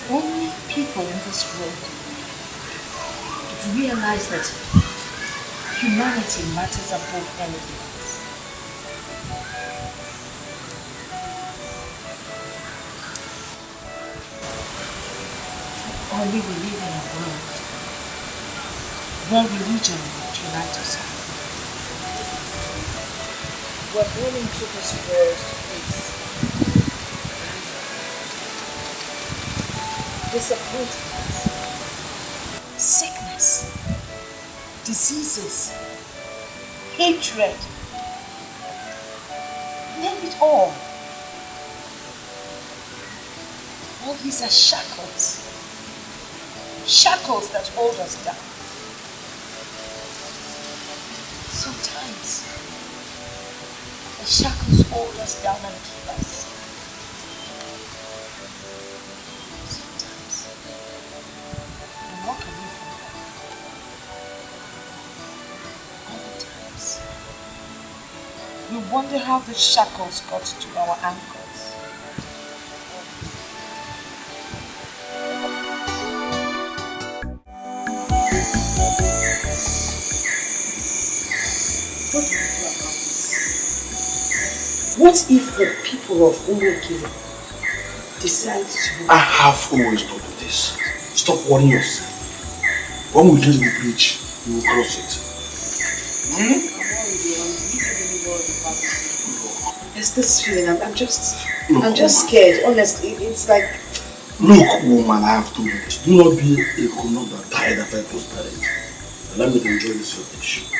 If only people in this world would realize that humanity matters above anything else. If only we live in a world where religion would unite us all. We're born into this world to face disappointment, sickness, diseases, hatred, name it all. All these are shackles. Shackles that hold us down. Sometimes the shackles hold us down and keep us. Sometimes we walk away from them. Other times we wonder how the shackles got to our ankles. What do we do about this? What if the people of Uche decide to... I have always told you this. Stop worrying yourself. When we get to the bridge, we will cross it. There's this feeling, I'm just scared, honestly. It's like... Look, woman, I have told you this. Do not be a grown-up that died after a post-marriage. Allow me to enjoy this your dish.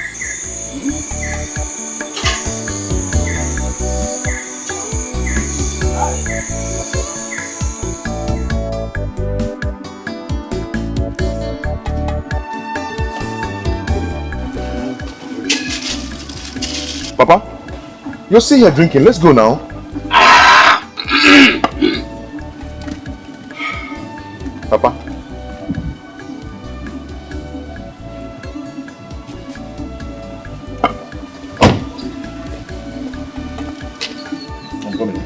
Papa, you're still here drinking. Let's go now. Papa. I'm coming.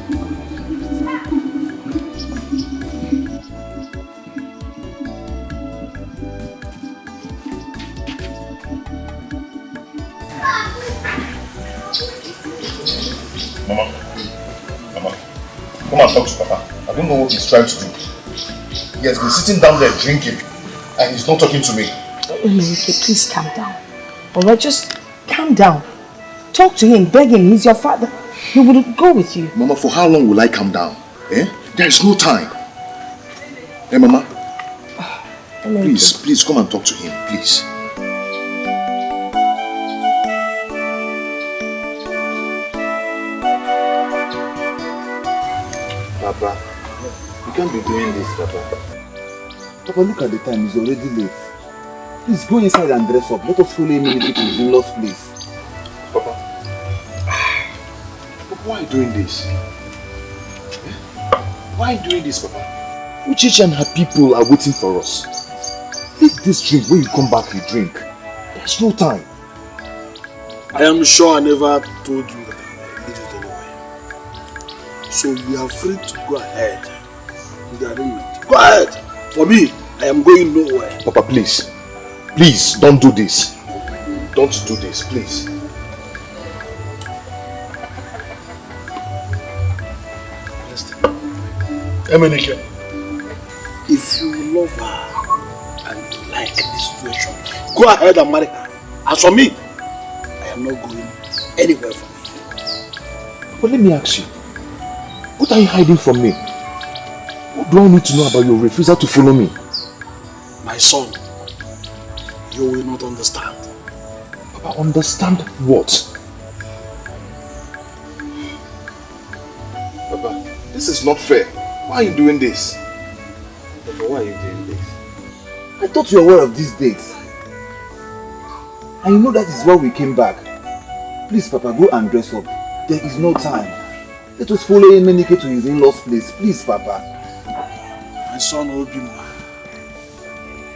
Mama, come and talk to Papa. I don't know what he's trying to do. He has been sitting down there drinking and he's not talking to me. Uche, please calm down. Alright, just calm down. Talk to him, beg him, he's your father. He will go with you. Mama, for how long will I calm down? Eh? There is no time. Eh, Mama? Please come and talk to him, please. Papa, you can't be doing this, Papa. Papa, look at the time, it's already late. Please go inside and dress up. Let us follow immediately to his in-law's place. Papa, why are you doing this? Why are you doing this, Papa? Uche and her people are waiting for us. Leave this drink. When you come back, you drink. There's no time. I am sure I never told you that I need it anyway. So you are free to go ahead with the arrangement. Go ahead. For me, I am going nowhere. Papa, please. Please, don't do this. Don't do this, please. Emenike, if you love her and you like this situation, go ahead and marry her. As for me, I am not going anywhere from here. But let me ask you, what are you hiding from me? What do I need to know about your refusal to follow me? My son, you will not understand. Papa, understand what? Papa, this is not fair. Why are you doing this? Papa, why are you doing this? I thought you were aware of these dates. And you know that is why we came back. Please, Papa, go and dress up. There is no time. Let us follow Emenike to his in-law's place. Please, Papa. My son Obima,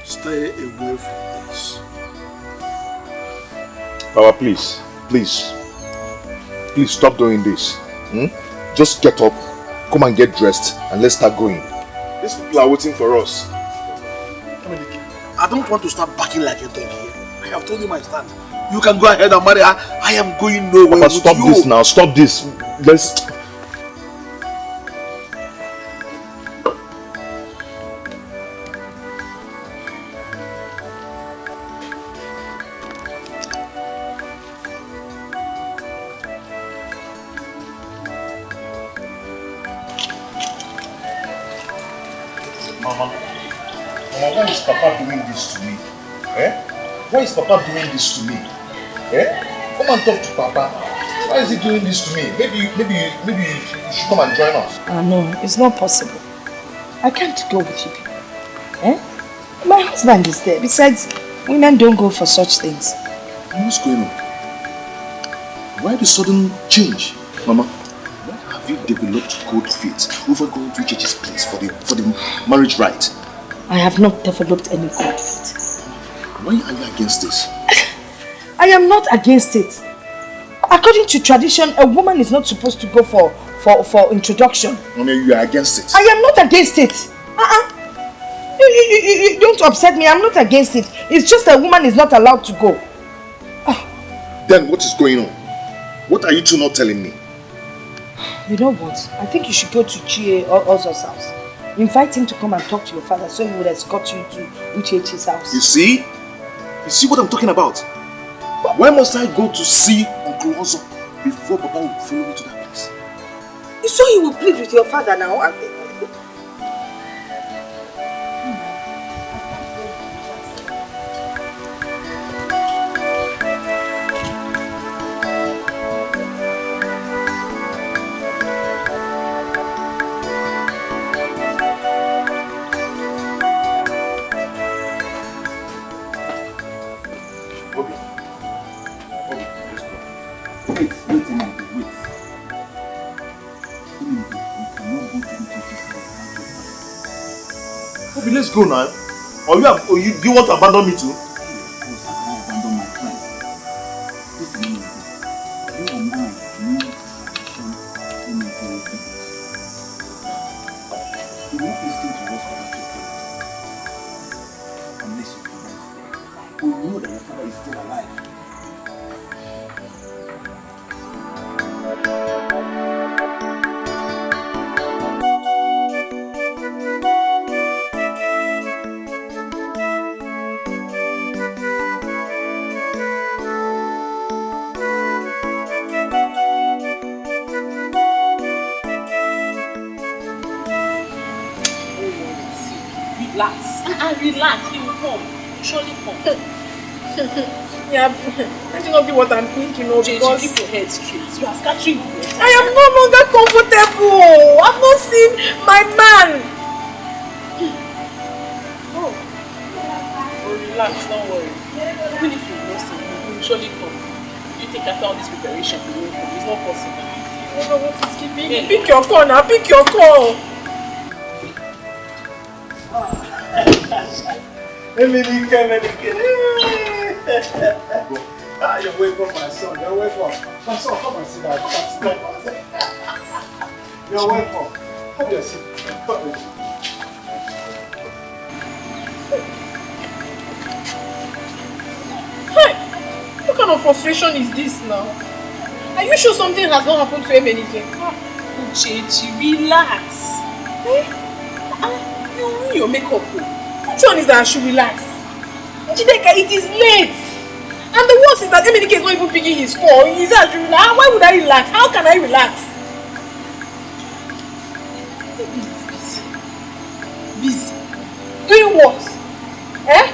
stay away from this. Papa, please. Please stop doing this. Just get up, come and get dressed, and let's start going. These people are waiting for us. I don't want to start backing like a dog here. I have told you my stand. You can go ahead and marry her. I am going nowhere with Stop you. this now. Stop this. Let's... Mama, why is Papa doing this to me? Eh? Why is Papa doing this to me? Eh? Come and talk to Papa. Why is he doing this to me? Maybe you should come and join us. No, it's not possible. I can't go with you people. Eh? My husband is there. Besides, women don't go for such things. What's going on? Why the sudden change? Mama, why have you developed cold feet over going to Uche's place for the marriage rite? I have not developed any cold feet. Why are you against this? I am not against it. According to tradition, a woman is not supposed to go for introduction. Mama, you are against it. I am not against it. You don't upset me. I'm not against it. It's just a woman is not allowed to go. Then what is going on? What are you two not telling me? You know what? I think you should go to Chie or Ozo's house. Invite him to come and talk to your father so he will escort you to Uche's house. You see? You see what I'm talking about? Why must I go to see Uncle Ozo before Papa will follow me to that place? So he will plead with your father now? Let's go now. Or do you want to abandon me too? Of course, I can abandon my friend. Listen, you and I need tradition in a very village. You will not listen to us about your father. Unless your father is dead. We know that your father is still alive. Relax, he will come. He will surely come. Yeah, that should not be what I'm thinking of. Because keep your head straight. You are scattering your head. I am no longer comfortable. I've not seen my man. Oh, relax, don't worry. Even if you lost him, he will surely come. You think after all this preparation, he will come. It's not possible. I don't know what is keeping me. Pick your call now. Pick your call. You're welcome, my son. You're welcome. My son, come and sit down. Come and sit down. You're welcome. Have your seat. Come with you. Hey, what kind of frustration is this now? Are you sure something has not happened to him anything? Uche, relax. You ruin your makeup. Which one is that I should relax? Chideka, it is late. And the worst is that Emenike is not even picking his call. He said, why would I relax? How can I relax? Maybe he's busy. Busy? Doing what? Eh?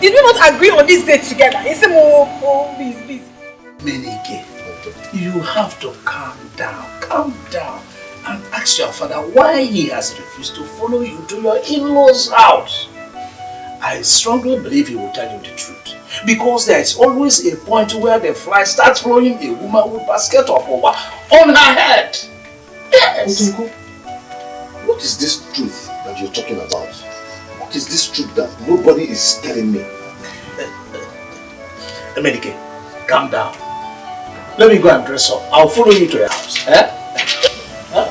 Did we not agree on this date together? He said, he's busy. Menike, you have to calm down and ask your father why he has refused to follow you to your in-laws' house. I strongly believe he will tell you the truth. Because there is always a point where the fly starts following a woman with a basket of over on her head. Yes. Etiko, what is this truth that you're talking about? What is this truth that nobody is telling me? Menike, calm down. Let me go and dress up. I'll follow you to your house. Eh? Huh?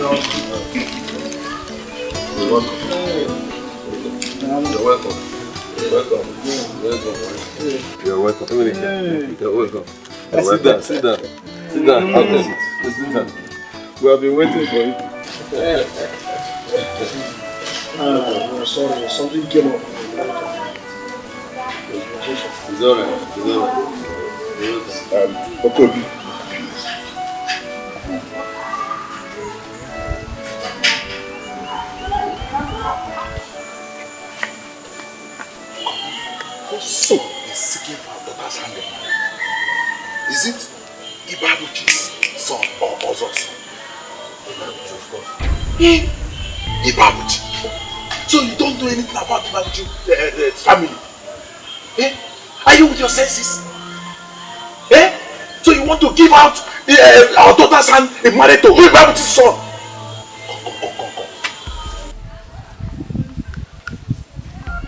You're welcome. You're welcome. Welcome. You're welcome. You're welcome. Sit down. Sit down. Have a seat. Sit down. We have been waiting for you. Sorry, something came up. It's alright. Okay. So, he's seeking for our daughter's hand in marriage. Is it Ibabuchi's son or Ozo's son? Ibabuchi, of course. Ibabuchi. So you don't know anything about Ibabuchi's family? Are you with your senses? So you want to give out our daughter's hand in marriage to Ibabuchi's son? Come.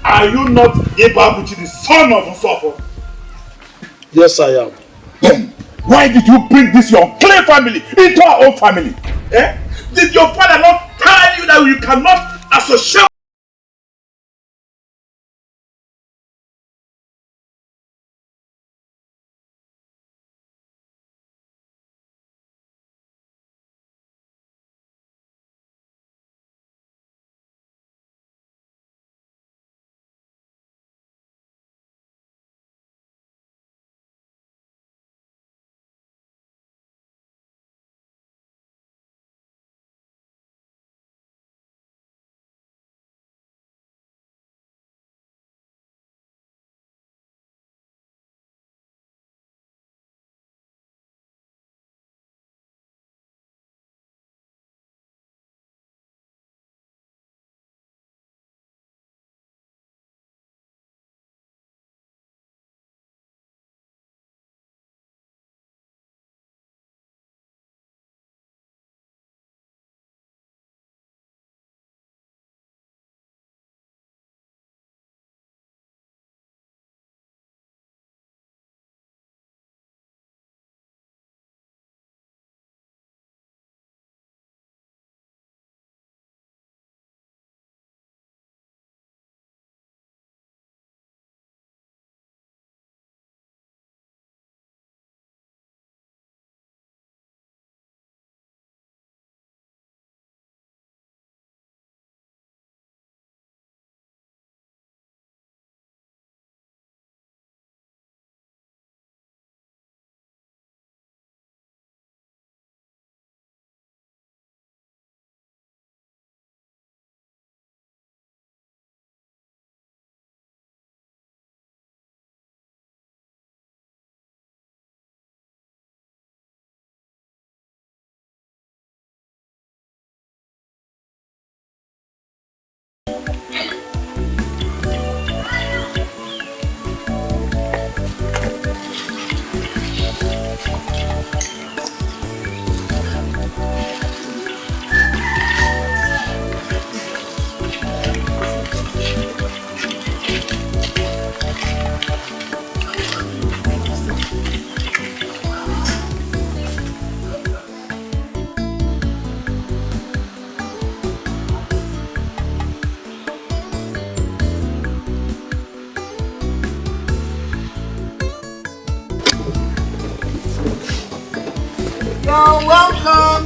Are you not Ibabuchi, the son of Nsofo? Yes, I am. Then, why did you bring this your unclean family into our own family? Did your father not tell you that you cannot associate?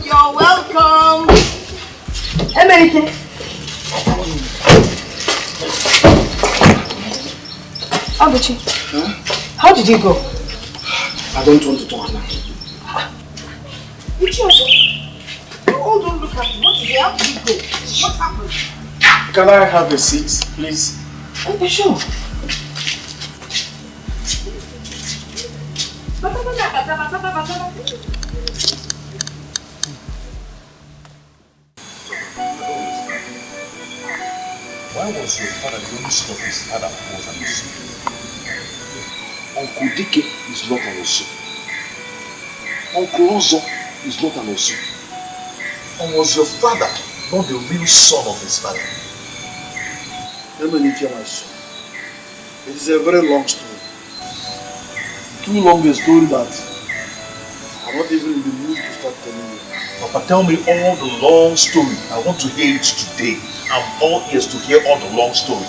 You're welcome. American. Uche, how did you go? I don't want to talk now. Uche, you all don't look at me. What is it? How did you go? What happened? Can I have a seat, please? Okay, sure. Why was your father the only son of his father who was an Osu? Uncle Dike is not an Osu. Uncle Ozo is not an Osu. And was your father not the real son of his father? Let me hear my son. It is a very long story. Too long a story that I'm not even in the mood to start telling you. Papa, tell me all the long story. I want to hear it today. I'm all ears to hear all the long story.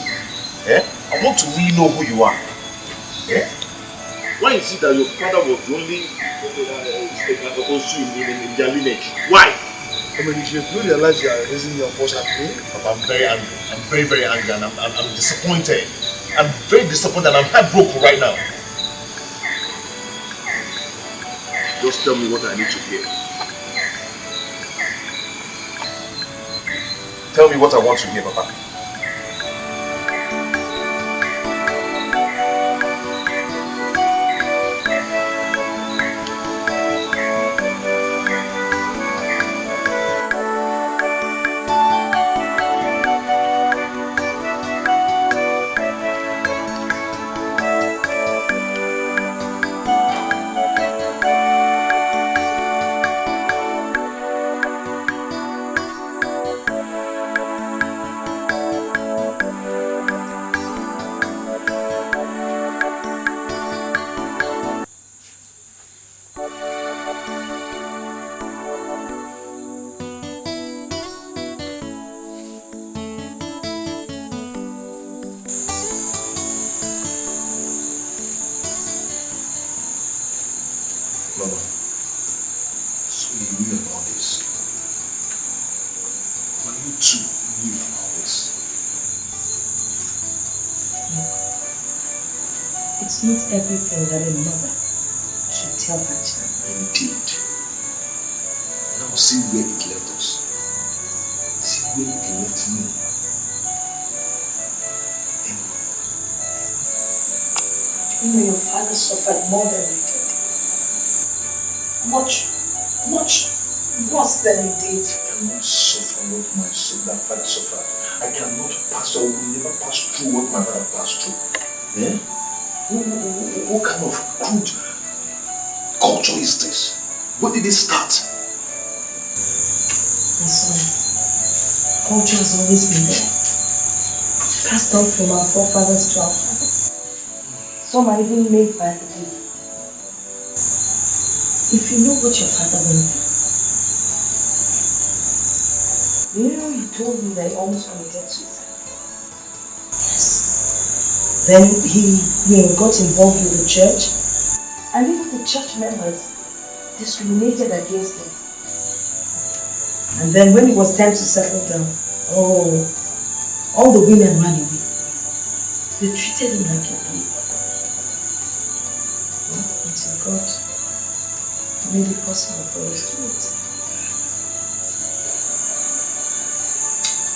Eh? I want to really know who you are. Eh? Why is it that your father was the only also in their lineage? Why? I mean, if you realize you are raising your voice at me, Papa, I'm very angry. I'm very, very angry, and I'm disappointed. I'm very disappointed, and I'm heartbroken right now. Just tell me what I need to hear. Tell me what I want to hear, Papa. Mama, so you knew about this. But you too knew about this. It's not everything that a mother should tell her child. Indeed. Now see where it left us. See where it left me. You know your father suffered more than you did. Much worse than you did. I cannot suffer what my that father suffered. I cannot pass, or will never pass through what my father passed through. Eh? What kind of crude culture is this? When did it start? My son, culture has always been there. Passed on from our forefathers to our fathers. Some are even made by the day. If you know what your father went through, you know he told me that he almost committed suicide. Yes. Then he got involved with the church, and even the church members discriminated against him. And then when it was time to settle down, all the women ran away. They treated him like a baby. Well, until God made it possible for us to meet.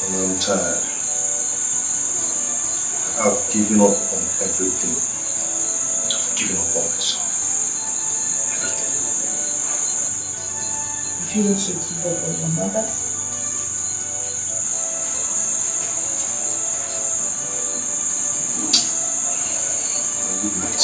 And I'm tired. I've given up on everything. I've given up on myself. Everything. Would you also give up on your mother? Good night.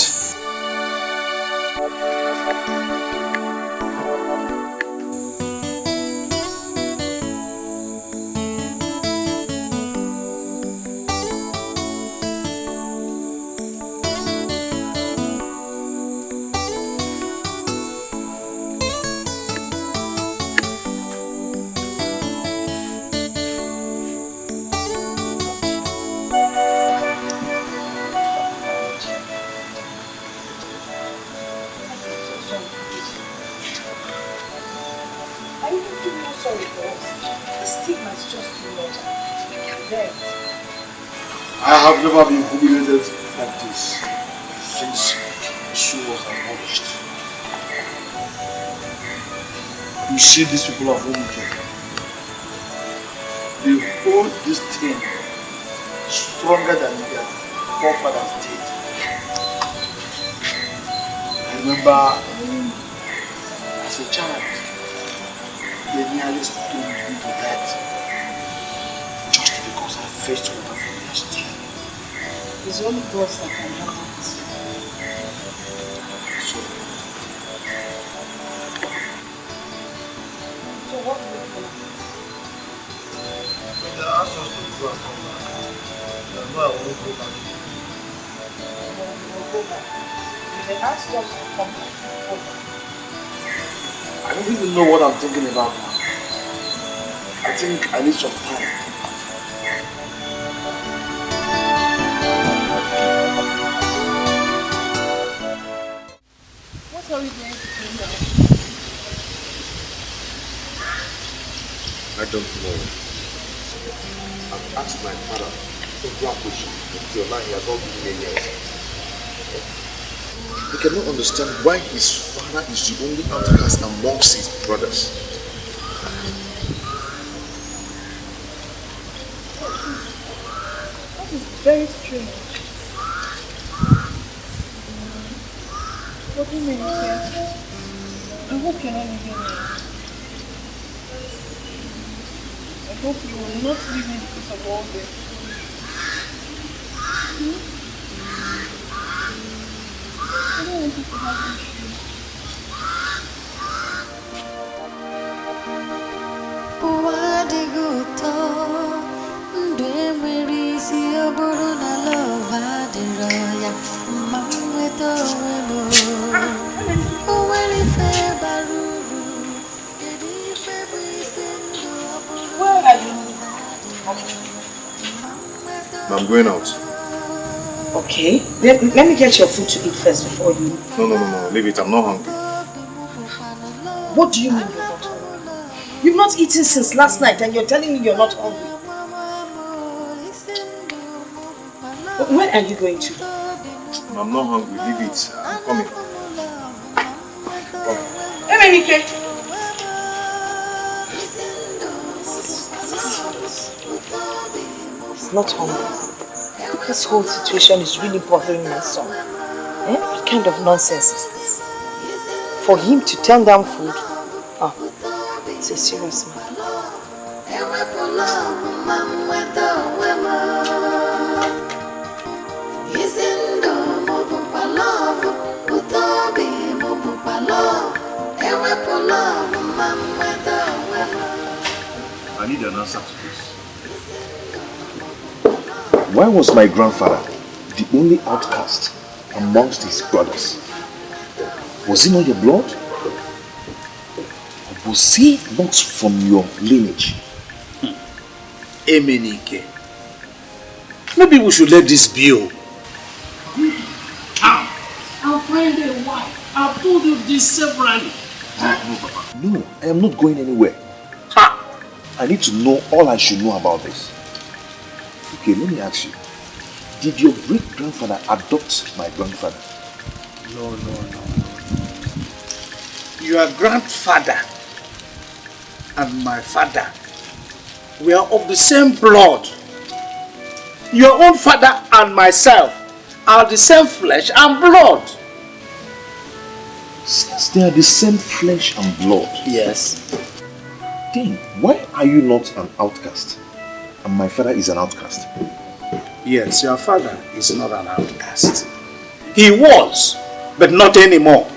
I have never been humiliated like this since the show was abolished. You see these people of Uche, they hold this thing stronger than their forefathers did. I remember as a child, they nearly stoned me to death just because I fetched water from their stream. It's only God that can handle this. So what will you do? When they asked us to go and come back, I know I won't go back. We'll go back. If they asked us to come back, we'll go back. I I don't even know what I'm thinking about now. I think I need some time. What are we going to do now? I don't know. I've asked my father several questions until now he has not given me any answer. He cannot understand why his father is the only outcast amongst his brothers. That is very strange. What do you mean, Uche? I hope you're not leaving me. I hope you will not leave me because of all this. I don't want you to have issues. Where are you? I'm going out. Okay, let me get your food to eat first before you... No, leave it. I'm not hungry. What do you mean you're not hungry? You've not eaten since last night and you're telling me you're not hungry. Where are you going to? I'm not hungry. Leave it. I'm coming. Emenike! He's not hungry. This whole situation is really bothering my son. What kind of nonsense is this? For him to turn down food? It's a serious matter. I need an answer to this. Why was my grandfather the only outcast amongst his brothers? Was he not your blood? Or was he not from your lineage? Emenike. Maybe we should let this be. I'll find a wife. I've told you this severally. No, Papa. No, I am not going anywhere. I need to know all I should know about this. Okay, let me ask you. Did your great-grandfather adopt my grandfather? No. Your grandfather and my father were of the same blood. Your own father and myself are the same flesh and blood. Since they are the same flesh and blood? Yes. Then, why are you not an outcast? And my father is an outcast. Yes, your father is not an outcast. He was, but not anymore.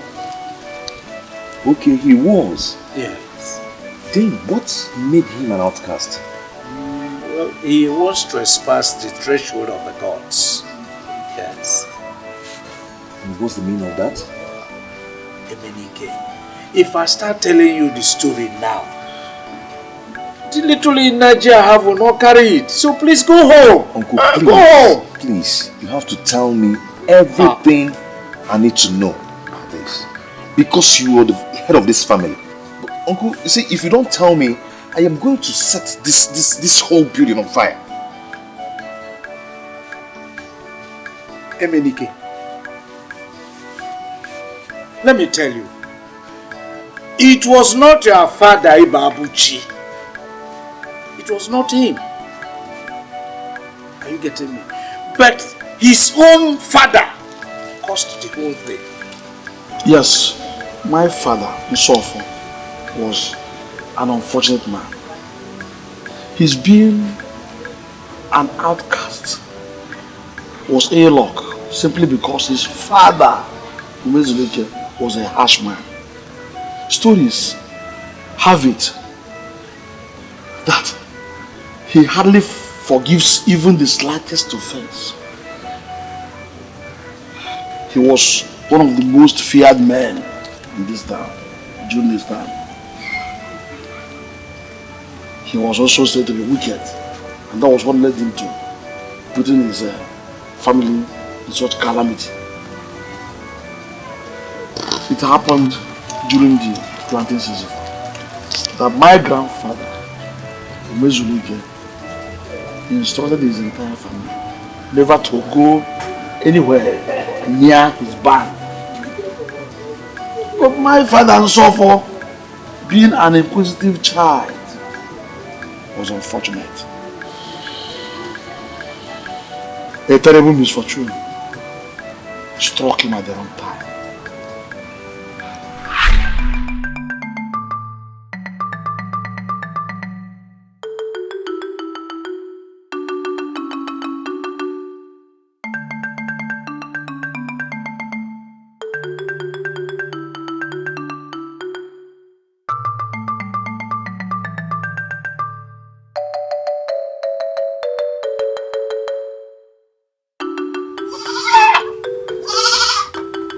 Okay, he was. Yes. Then what made him an outcast? Well, he once trespassed the threshold of the gods. Yes. And what's the meaning of that? Emenike, if I start telling you the story now, the little in Nigeria will not carry it. So please go home. Uncle, please. Go home. Please, you have to tell me everything I need to know about this. Because you are the head of this family. But, Uncle, you see, if you don't tell me, I am going to set this whole building on fire. Emenike, let me tell you, it was not your father Ibabuchi. It was not him. Are you getting me? But his own father caused the whole thing. Yes, my father, Isofo, was an unfortunate man. His being an outcast was a luck simply because his father, Uche, was a harsh man. Stories have it that he hardly forgives even the slightest offense. He was one of the most feared men in this town during this time. he was also said to be wicked. And that was what led him to putting his family in such calamity. It happened during the planting season that my grandfather, Umezulike, instructed his entire family never to go anywhere near his barn. But my father and so forth, being an inquisitive child, was unfortunate. A terrible misfortune struck him at the wrong time.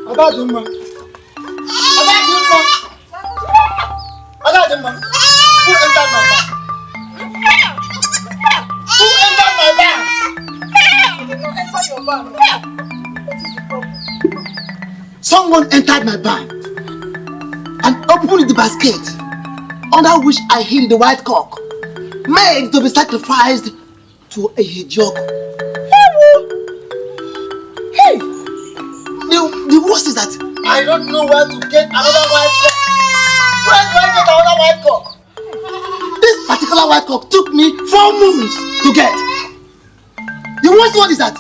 Adadimma. Who entered my barn? Who entered my barn? I did not enter your barn. What is the problem? Someone entered my barn and opened the basket under which I hid the white cock, made to be sacrificed to a hedgehog. Hey! The worst is that I don't know where to get another white cock. Where do I get another white cock? This particular white cock took me 4 moons to get. The worst one is that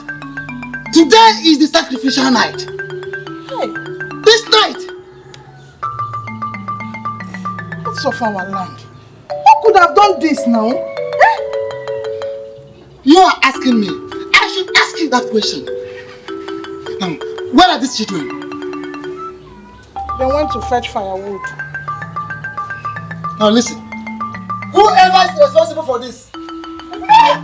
today is the sacrificial night. Hey! This night! What's of our land? Who could have done this now? You are asking me. I should ask you that question. Now, where are these children? They went to fetch firewood. Now listen. Whoever is responsible for this, I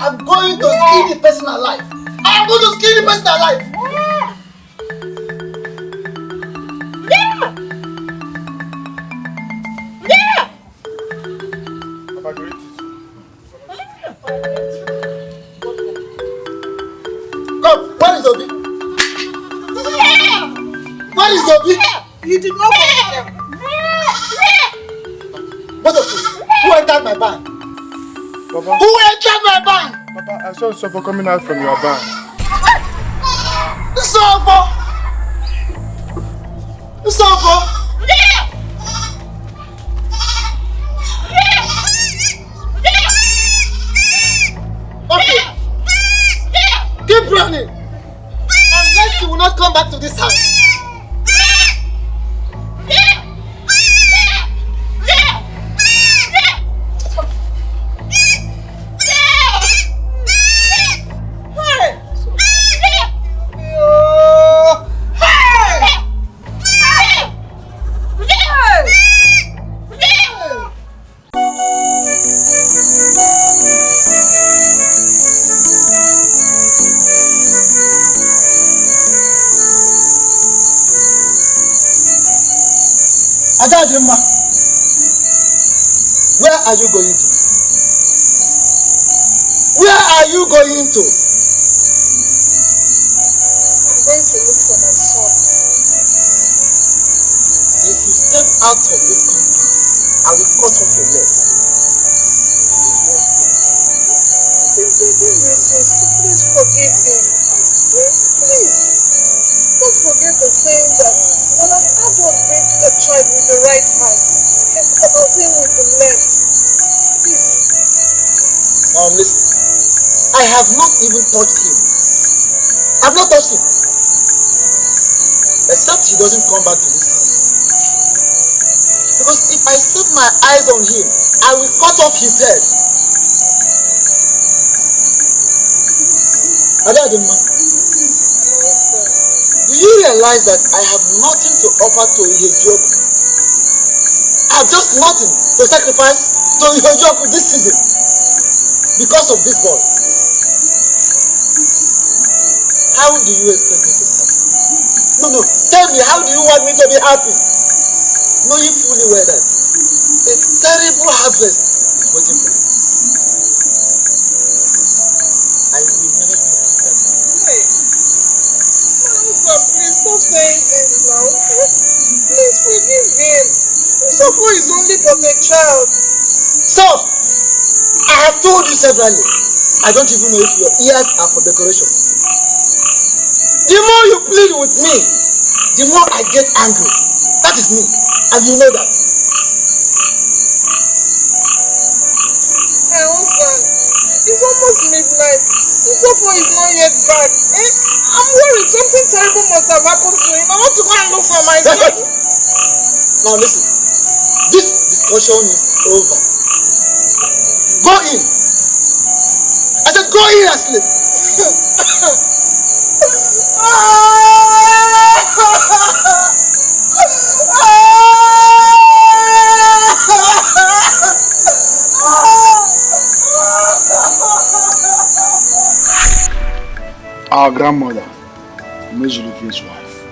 am going to skin the person alive. I am going to skin the person alive. Come, where is Obi? Where is Obi? You did not come here. What of you? Who entered my barn? Papa, Who entered my barn? Papa, I saw Sofo coming out from your barn. Sofo! Sofo! Okay. Keep running. Unless you will not come back to this house. Adadimma, where are you going to? Where are you going to? I'm going to look for my son. If you step out of this compound, I will cut off your legs. Please forgive him. Please. Don't forget the saying that when an adult beats a child with the right hand, he covers him with the left. Please. Now listen, I have not even touched him. I have not touched him. Except he doesn't come back to this house. Because if I set my eyes on him, I will cut off his head. Adadimma, do you realize that I have nothing to offer to Ihejob? I have just nothing to sacrifice to Ihejob this season because of this boy. How do you expect me to be happy? No, tell me, how do you want me to be happy? Knowing fully well that a terrible harvest is waiting for me. Usofo is only but a child. So, I have told you severally, I don't even know if your ears are for decoration. The more you plead with me, the more I get angry. That is me, and you know that. My husband, it's almost midnight. Usofo is not yet back. I'm worried something terrible must have happened to him. I want to go and look for my son. Now listen, this discussion is over. Go in. I said go in and sleep. Our grandmother, Mezuluke's wife,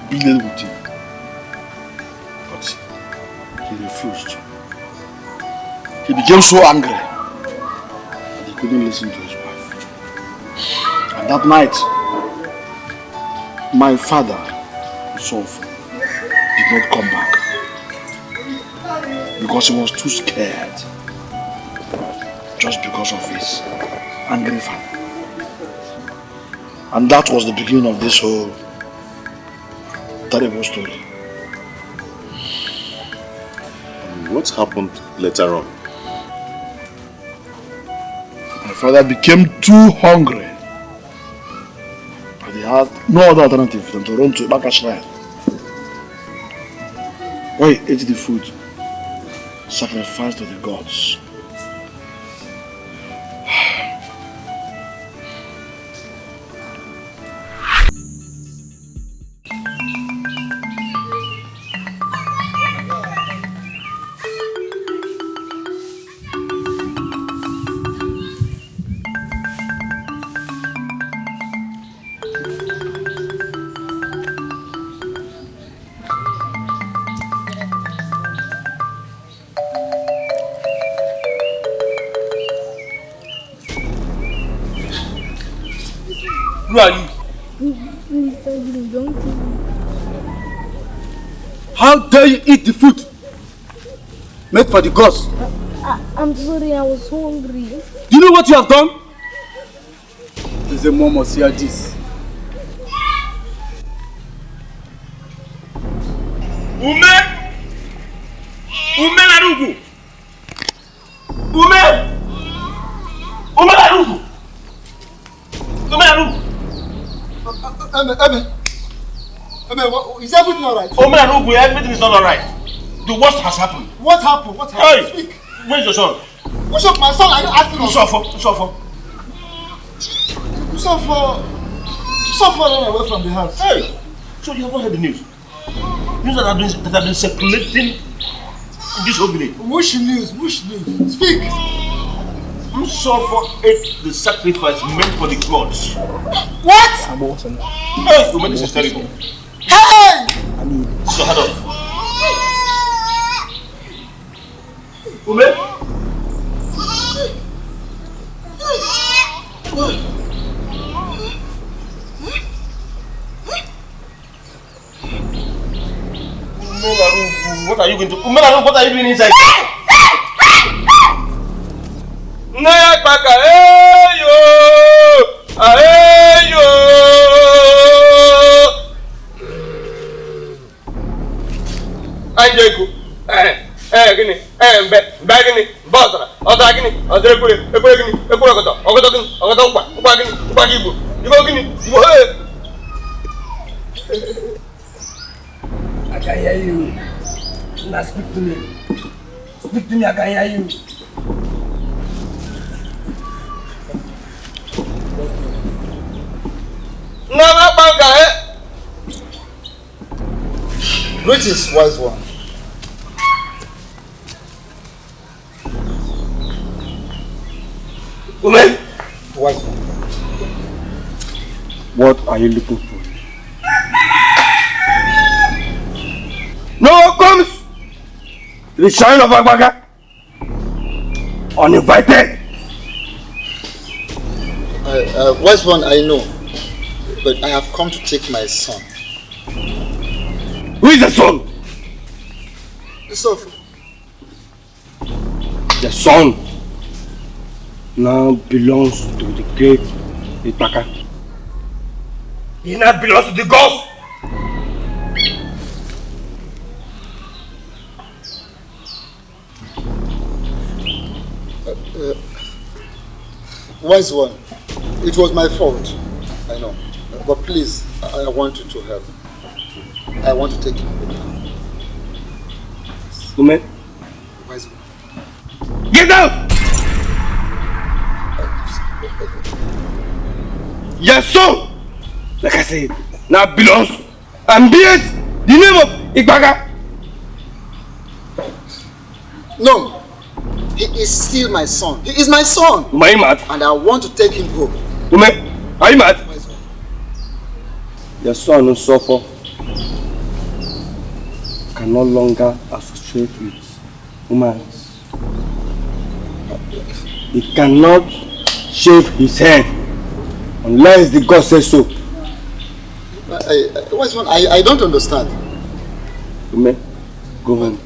pleaded with him, but he refused. He became so angry that he couldn't listen to his wife. And that night, my father, Usofu, did not come back because he was too scared, just because of his angry father. And that was the beginning of this whole terrible story. What happened later on? My father became too hungry. And he had no other alternative than to run to Ibaka Shrine, where he ate the food sacrificed to the gods. Who are you? Please, don't kill me. How dare you eat the food made for the gods? I'm sorry, I was hungry. Do you know what you have done? There's a mom must hear this. Ume Larugu! Ume Larugu! Is everything alright? Everything is not alright. The worst has happened. What happened? What happened? Hey! Speak. Where's your son? Bishop, my son, are you asking us? Usofo ran away from the house. Hey! So you haven't heard the news? News that have been circulating in this whole village. Which news? Speak. Usofo ate the sacrifice meant for the gods. What? Hey! Woman, this is terrible. Hey! So head off. Ume? What are you going to do? What are you doing inside? I can hear you. Now speak to me. Speak to me, I can hear you. Greetings, wise one. Woman? Wise one. What are you looking for? No one comes to the shrine of Agbaga uninvited. Wise one, I know, but I have come to take my son. Who is the son? So, The son now belongs to the great Itaka. He now belongs to the gods. wise one, it was my fault. I know. But please, I want you to help. I want to take him home. Woman, Wise one. get out! Your son, like I said, now belongs and bears the name of Itaka. No, he is still my son. He is my son. Are you mad? And I want to take him home. Woman, are you mad? Your son who suffer can no longer associate with humans. He cannot shave his head unless the God says so. Wise one, I don't understand. Woman, go home.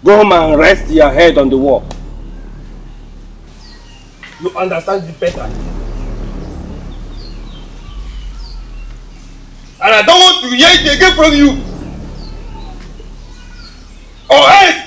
Go home and rest your head on the wall. You understand it better. And I don't want to hear it again from you. Or else!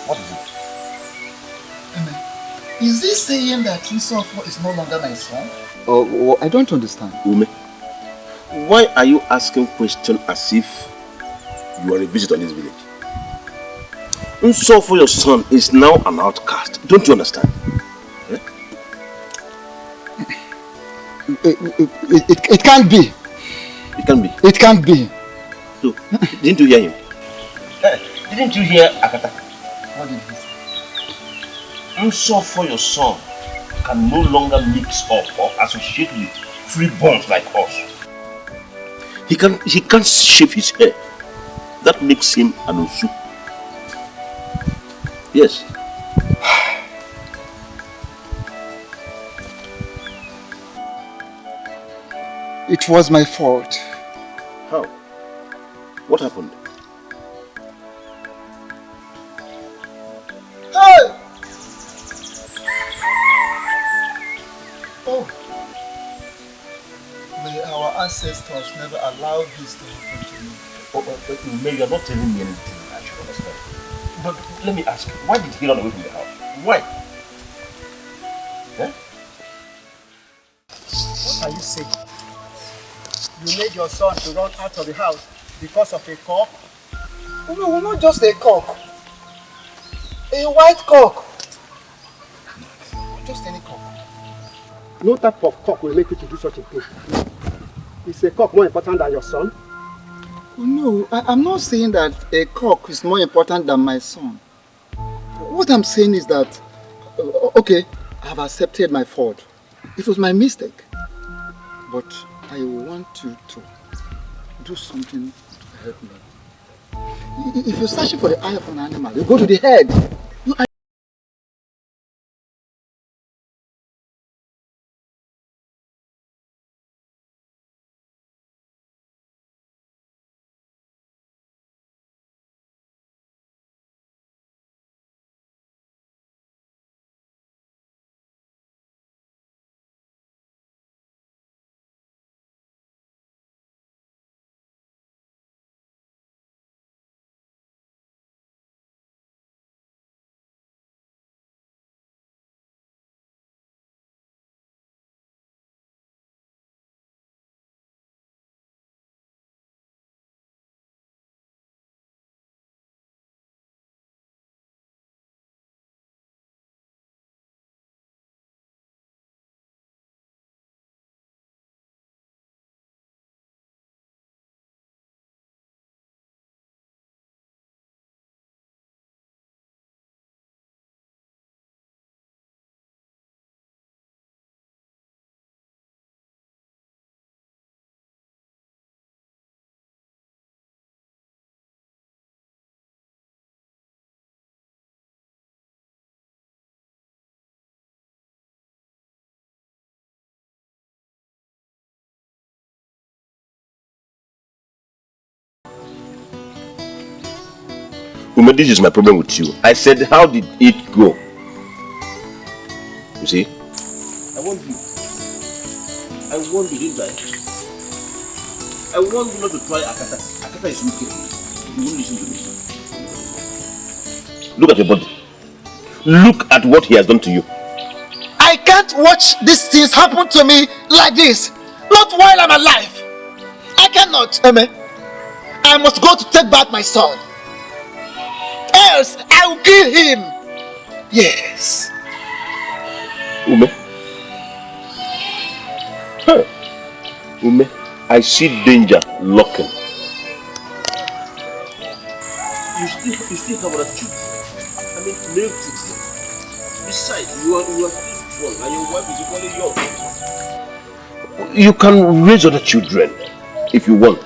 What is it? Is he saying that Yusuf is no longer my son? Oh, I don't understand. Ume, why are you asking questions as if you are a visitor in this village? Unsofo, your son, is now an outcast. Don't you understand? Eh? It can't be. It can be. It can't be. So, didn't you hear him? Didn't you hear Akata? What did he say? Unsofo, your son, can no longer mix up or associate with freeborns like us. He can't shave his hair. That makes him an Usu. Yes. It was my fault. How? What happened? Hey! Oh. May our ancestors never allow this to happen to me. Maybe you're not telling me anything I should understand. But let me ask you, why did he run away from the house? Why? Eh? What are you saying? You made your son to run out of the house because of a cock? No, not just a cock. A white cock. Just any cock. No type of cock will make you to do such a thing. Is a cock more important than your son? No, I'm not saying that a cock is more important than my son. What I'm saying is that, okay, I have accepted my fault. It was my mistake. But I want you to do something to help me. If you're searching for the eye of an animal, you go to the head. Ume, this is my problem with you. I said, how did it go? You see? I want you. I want you, didn't I? I want you not to try Akata. Akata is wicked. You won't listen to me. Look at your body. Look at what he has done to you. I can't watch these things happen to me like this. Not while I'm alive. I cannot. Amen. I must go to take back my son. Else I will kill him. Yes. Ume. Huh. Ume, I see danger lurking. You still have other children. I mean, male children. Besides, you are still strong and your wife is equally young. You can raise other children if you want.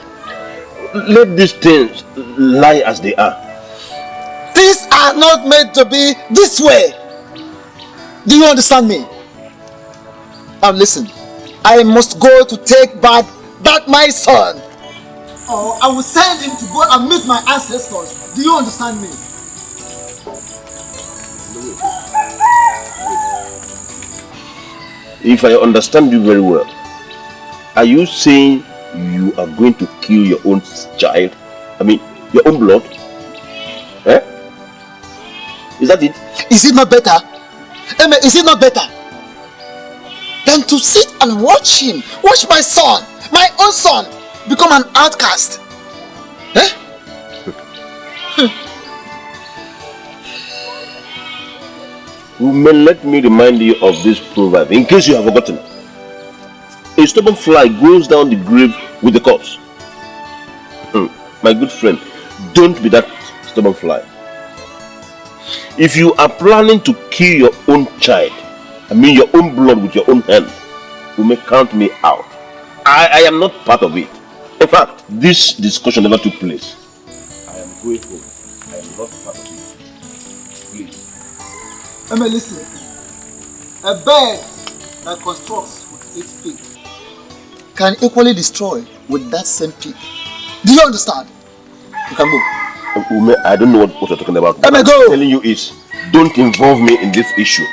Let these things lie as they are. Things are not meant to be this way. Do you understand me? Now listen, I must go to take back that my son. Or I will send him to go and meet my ancestors. Do you understand me? If I understand you very well, are you saying you are going to kill your own child? I mean, your own blood? Eh? Is that it? Is it not better? Amen, is it not better than to sit and watch him, watch my son, my own son, become an outcast? Eh? Let me remind you of this proverb, in case you have forgotten. A stubborn fly goes down the grave with the corpse. My good friend, don't be that stubborn fly. If you are planning to kill your own child, I mean your own blood with your own hand, you may count me out. I am not part of it. In fact, this discussion never took place. I am going home. I am not part of it. Please. Amen, listen. A bird that constructs with its beak can equally destroy with that same beak. Do you understand? You can go. Ume, I don't know what you're talking about. Amen, what go. I'm telling you is, don't involve me in this issue.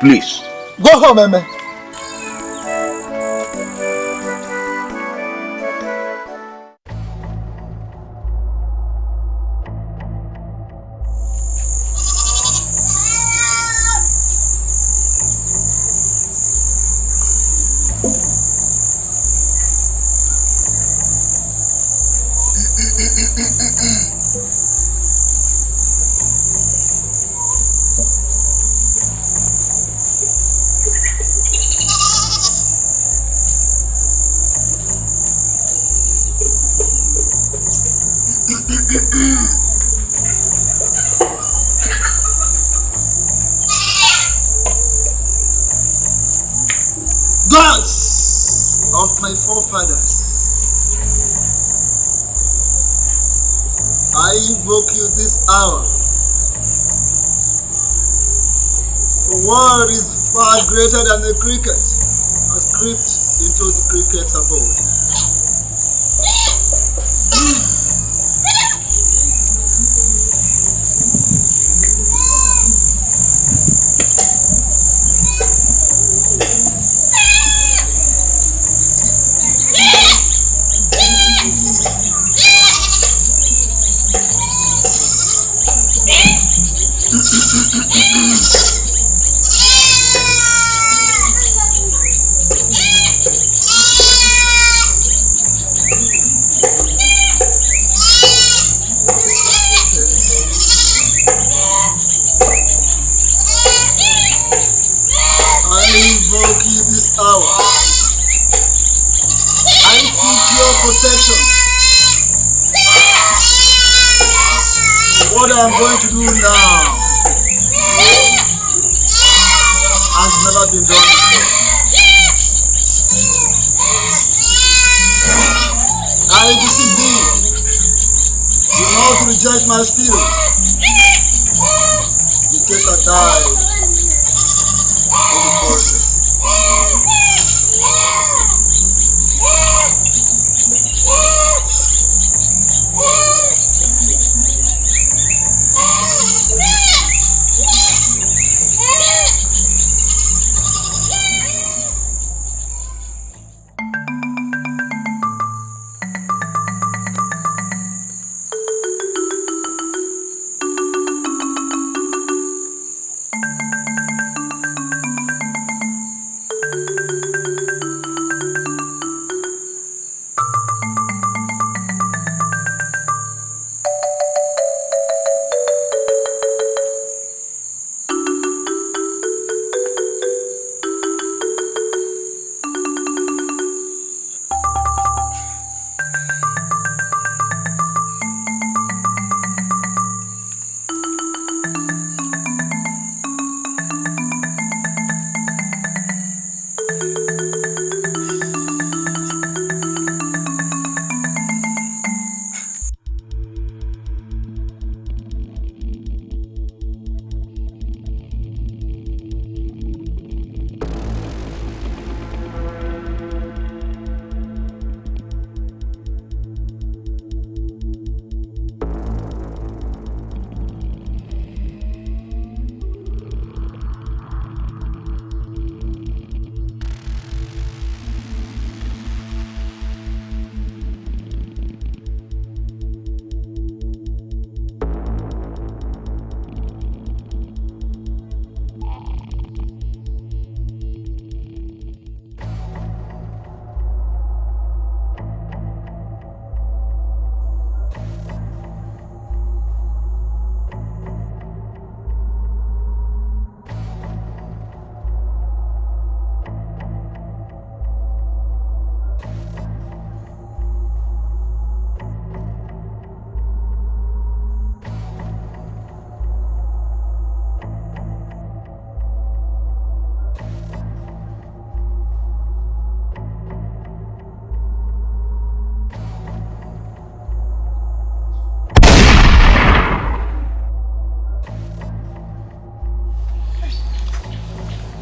Please. Go home, Amen. Gods of my forefathers, I invoke you this hour. For what is far greater than the cricket has crept into the cricket's abode. What I'm going to do now has never been done before. I beseech thee, do not reject my spirit, in case I die in the process.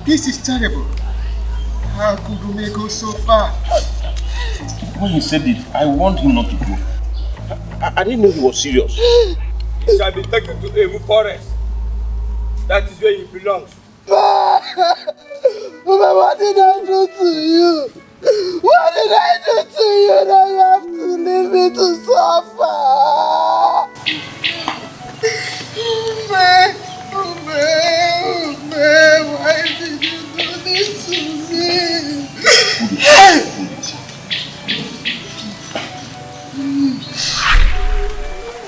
This is terrible. How could we go so far? When he said it, I warned him not to go. I didn't know he was serious. He shall be taken to Evu Forest. That is where he belongs. Mama, what did I do to you? What did I do to you that you have to leave me to suffer? Why did you do this to me?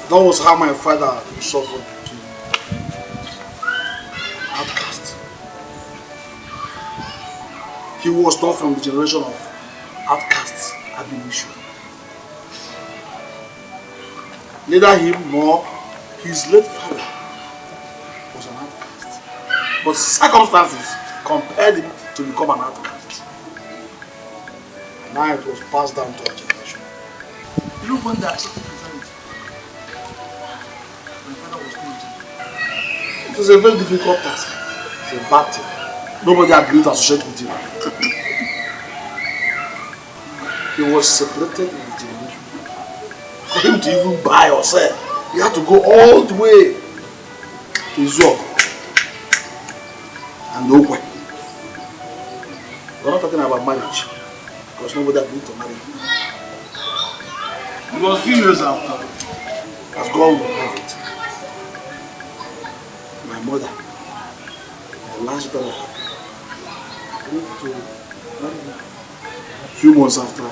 That was how my father suffered to outcast. He was not from the generation of outcasts, abolition. Neither him nor his late father was an outcast. But circumstances compelled him to become an outcast. And now it was passed down to our generation. You know when they accepted Christianity? My father was going to. It was a very difficult task. It's a bad thing. Nobody agreed to associate with him. He was separated in the generation. For him to even buy or sell, he had to go all the way to Zog and Uche. We're not talking about marriage, because nobody agreed to marry him. It was a few years after, as God would have it, my mother, the last daughter, went to marry him. A few months after,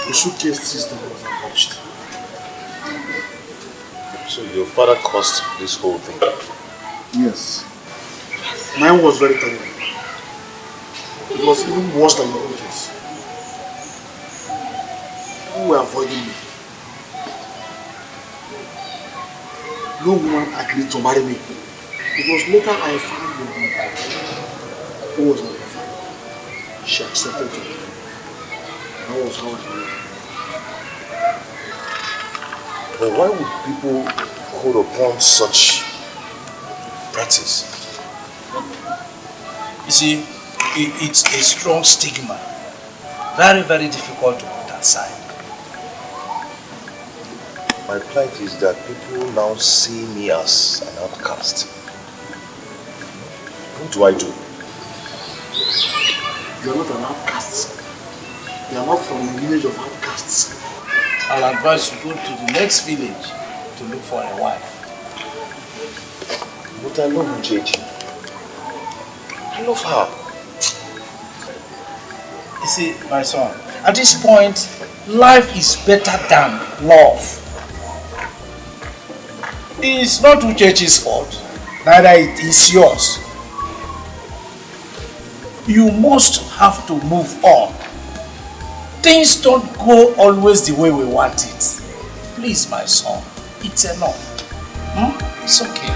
the suitcase system was abolished. So your father caused this whole thing? Yes. Mine was very terrible. It was even worse than your own case. People were avoiding me. No woman agreed to marry me. It was later I found the woman who was not my father. She accepted me. That was how I knew. But why would people hold upon such practice? You see, it's a strong stigma. Very, very difficult to put aside. My plight is that people now see me as an outcast. What do I do? You are not an outcast. You are not from the village of outcasts. I'll advise you go to the next village to look for a wife. But I love Uche. I love her. You see, my son, at this point, life is better than love. It's not Uche's fault, neither it is yours. You must have to move on. Things don't go always the way we want it. Please, my son, it's enough. It's okay.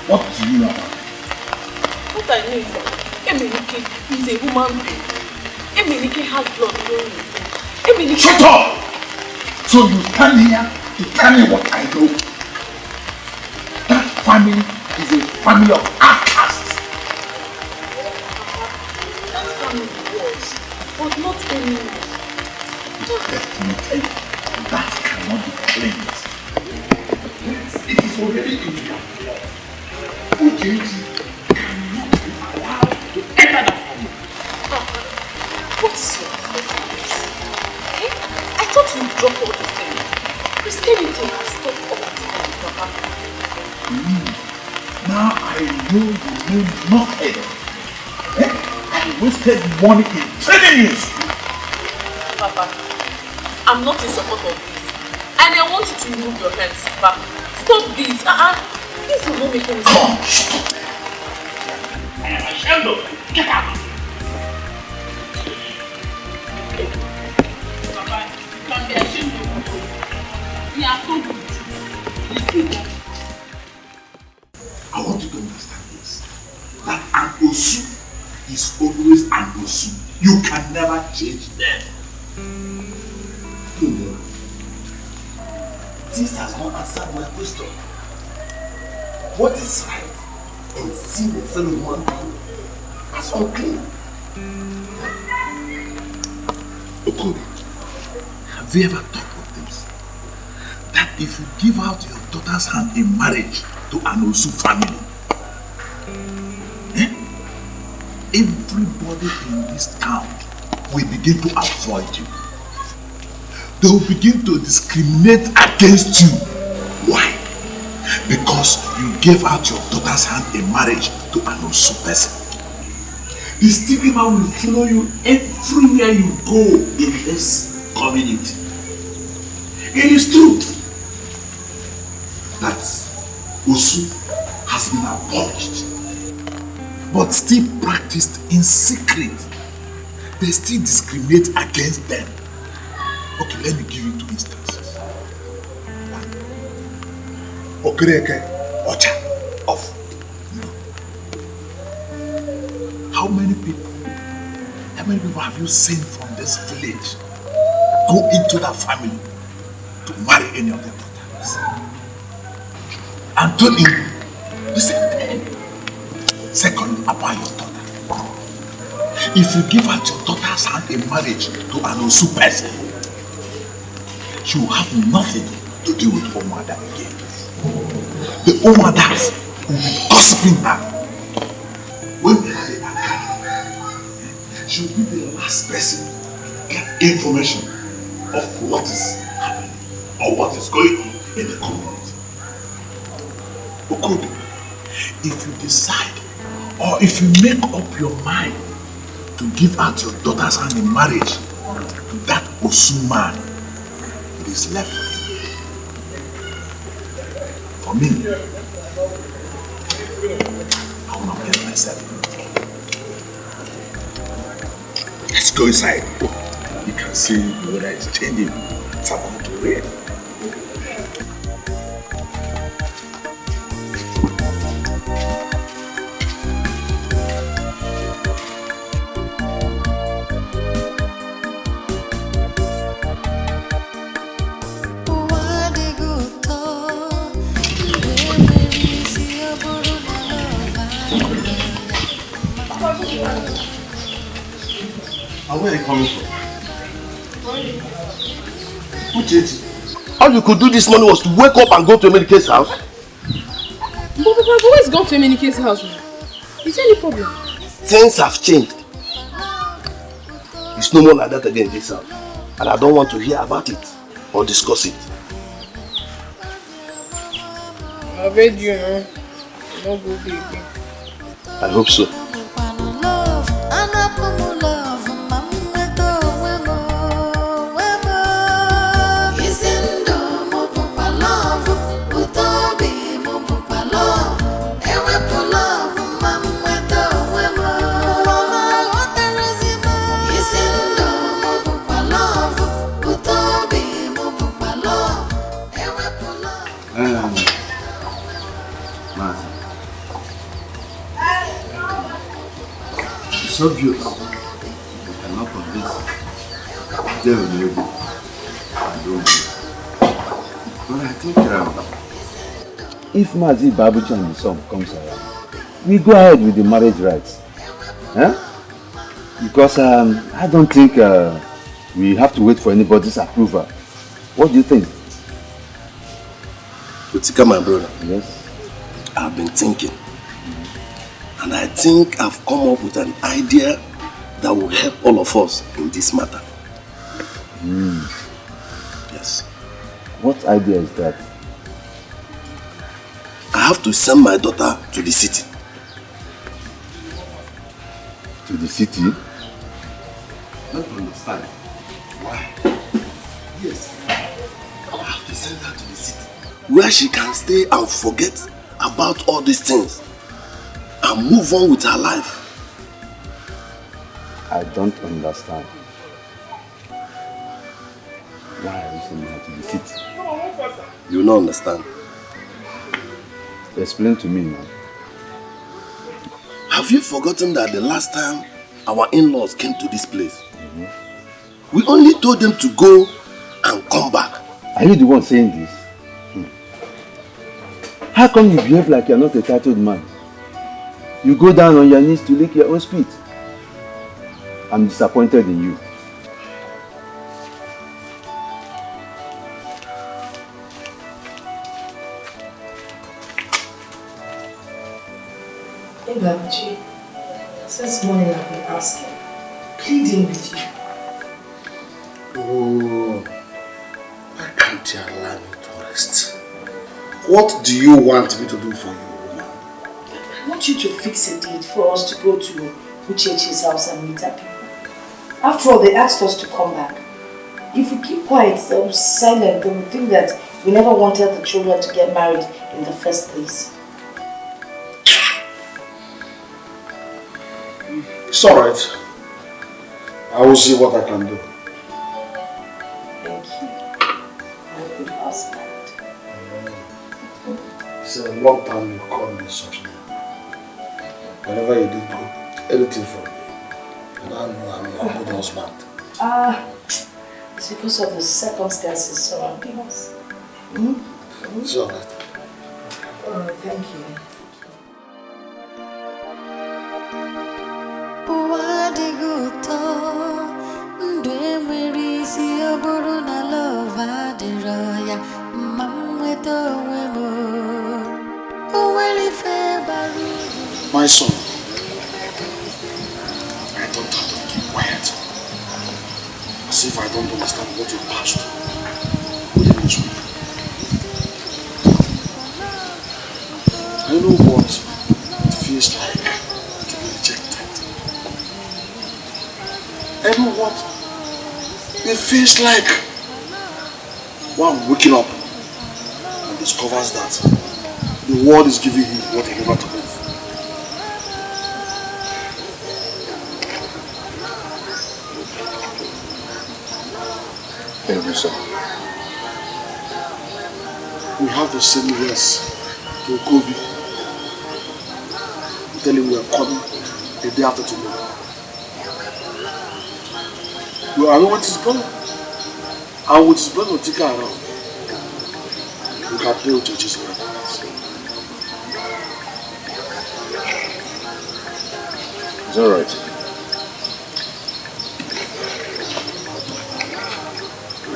What do you know? What I know is that Emenike is a human being. Emenike has blood flowing in him. Shut up! So you stand here to tell me what I know. That family is a family of outcasts. That family was, but not anymore. Let me tell you. That cannot be claimed. It is already in your blood. Uche cannot be allowed to enter that family. What's your business? Eh? I thought you dropped all these things. Christianity has stopped all these things, Papa. Now I know you know nothing. Eh? I wasted money in training you. Papa, I'm not in support of this. And I want you to remove your hands, Papa. Stop this. This will not make any sense. Come, shut up. I am ashamed of you. Get out. Papa, you can be ashamed of you. We are told you. I want you to understand this. That an Osu is always an Osu. You can never change them. This has not answered my question. What is right in seeing a fellow human being as unclean? Okobi, have you ever thought of this? That if you give out your daughter's hand in marriage to an Osu family, everybody in this town will begin to avoid you. They will begin to discriminate against you. Why? Because you gave out your daughter's hand in marriage to an Osu person. The stigma will follow you everywhere you go in this community. It is true that Osu has been abolished, but still practiced in secret. They still discriminate against them. Okay, let me give you 2 instances. One, Okereke Ocha of. How many people have you seen from this village go into that family to marry any of their daughters? Anthony, the same thing. Second, about your daughter. If you give out your daughter's hand in marriage to an Osu person, she will have nothing to do with Omada again. The Omadas will be gossiping her. When they have a she will be the last person to get information of what is happening or what is going on in the community. Okobi, if you decide or if you make up your mind to give out your daughter's hand in marriage to that Osu man, it is left for you. For me, I will not get myself involved. Let's go inside. You can see the weather is changing. It's about to rain. And where are you coming from? Uche, all you could do this morning was to wake up and go to Emenike's house? But Papa, I've always gone to Emenike's house. Is there any problem? Things have changed. It's no more like that again in this house. And I don't want to hear about it or discuss it. I bet you know. No good baby. I hope so. It's obvious. You cannot convince them maybe. I don't know. But I think if Mazi Babuchi and the son comes around, we go ahead with the marriage rights. Huh? Because I don't think we have to wait for anybody's approval What do you think? Etiko, my brother. Yes. I've been thinking. And I think I've come up with an idea that will help all of us in this matter. Yes. What idea is that? I have to send my daughter to the city. To the city? I don't understand. Why? Yes. I have to send her to the city, where she can stay and forget about all these things and move on with her life. I don't understand. Why are you sending her to the city? You will not understand. Explain to me now. Have you forgotten that the last time our in-laws came to this place, we only told them to go and come back? Are you the one saying this? How come you behave like you're not a titled man? You go down on your knees to lick your own spit. I'm disappointed in you. Hey, Babuchi, since morning I've been asking, pleading with you. Oh, why can't you allow me to rest? What do you want me to do for you, woman? I want you to fix a date for us to go to Uche's house and meet her people. After all, they asked us to come back. If we keep quiet, silent, they will think that we never wanted the children to get married in the first place. It's alright. I will see what I can do. Thank you, my good husband. It's a long time you call me such name. Whenever you did anything for me, and I know I'm your good husband. It's because of the circumstances surrounding us. It's alright. Thank you. My son, I don't have to keep quiet. As if I don't understand what you passed through within this week. I know what it feels like to be rejected. I know what it feels like one waking up and discovers that the world is giving him what he never took. Son. We have the same race to Kobe. Tell him we are coming the day after tomorrow. You are with his brother. And with his brother, take her around. We can play with Uche's brothers. It's alright.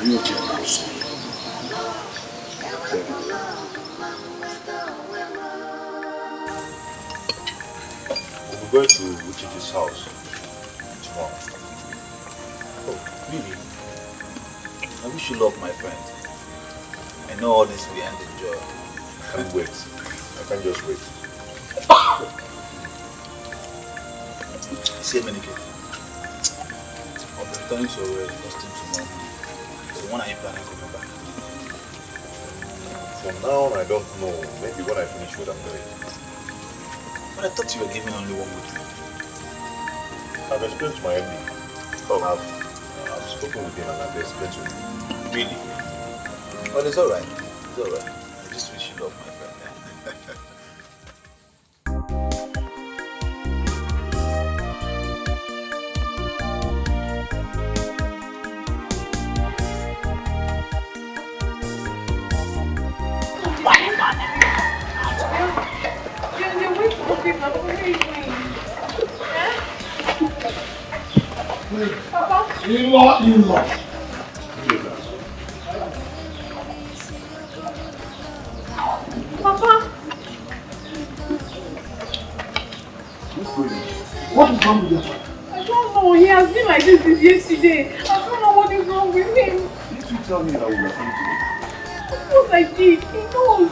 You okay now, son? We're going to Uche's house tomorrow. Oh, really? I wish you luck, my friend. I know all this will end in joy. I can't wait. I can't just wait. Say many kids. I'll be returning to your first thing tomorrow. So when are you planning coming back? For now, I don't know. Maybe when I finish what I'm doing. But I thought you were giving only 1 week. I've explained to my MD. Oh. I've spoken with him and I've explained to him. Really? Well, it's alright. It's alright. I just wish you luck, my friend. wrong with your father? I don't know. He has been like this since yesterday. I don't know what is wrong with him. Did you tell me that we were going to? Of course I did. He knows.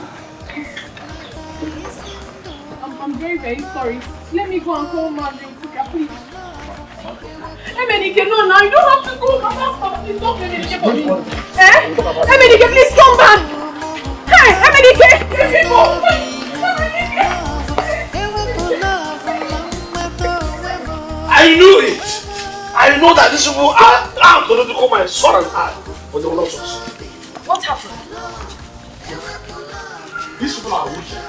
I'm very, very sorry. Let me go and call Marvin, please. Emenike, no, now you don't have to go. Please don't Emenike for me. Emenike, please come back. Hey, Emenike, let me go. I knew it. I know that these people are going to call my son and I, but they will not succeed. What happened? These people are wicked.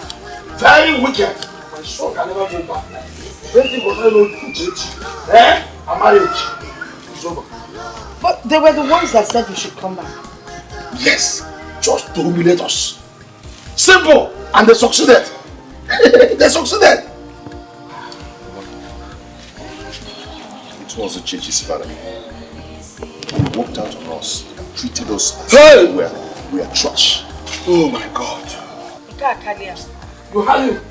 Very wicked. My son can never go back. Anything concerning no Uche, a marriage is over. But they were the ones that said we should come back. Yes, just to humiliate us. Simple, and they succeeded. They succeeded. It was Uche's father. He walked out on us and treated us as hey! we are trash. Oh my God.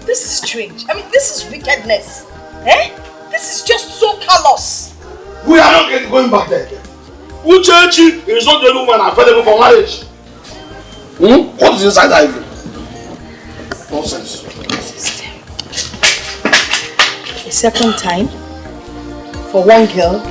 This is strange. I mean, this is wickedness. Eh? This is just so callous. We are not going back there again. Uche is not the only woman available for marriage. What is inside that even? Nonsense. A second time for one girl.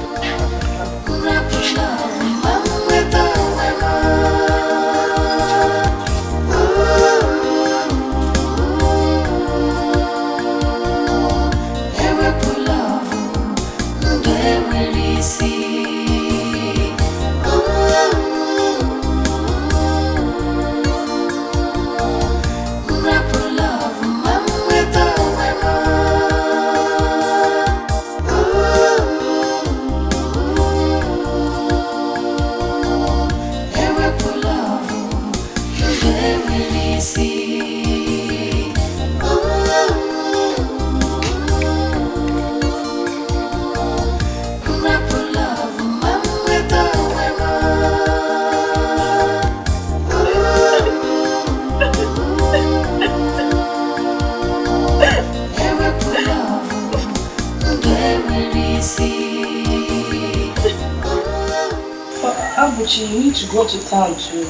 You need to go to town to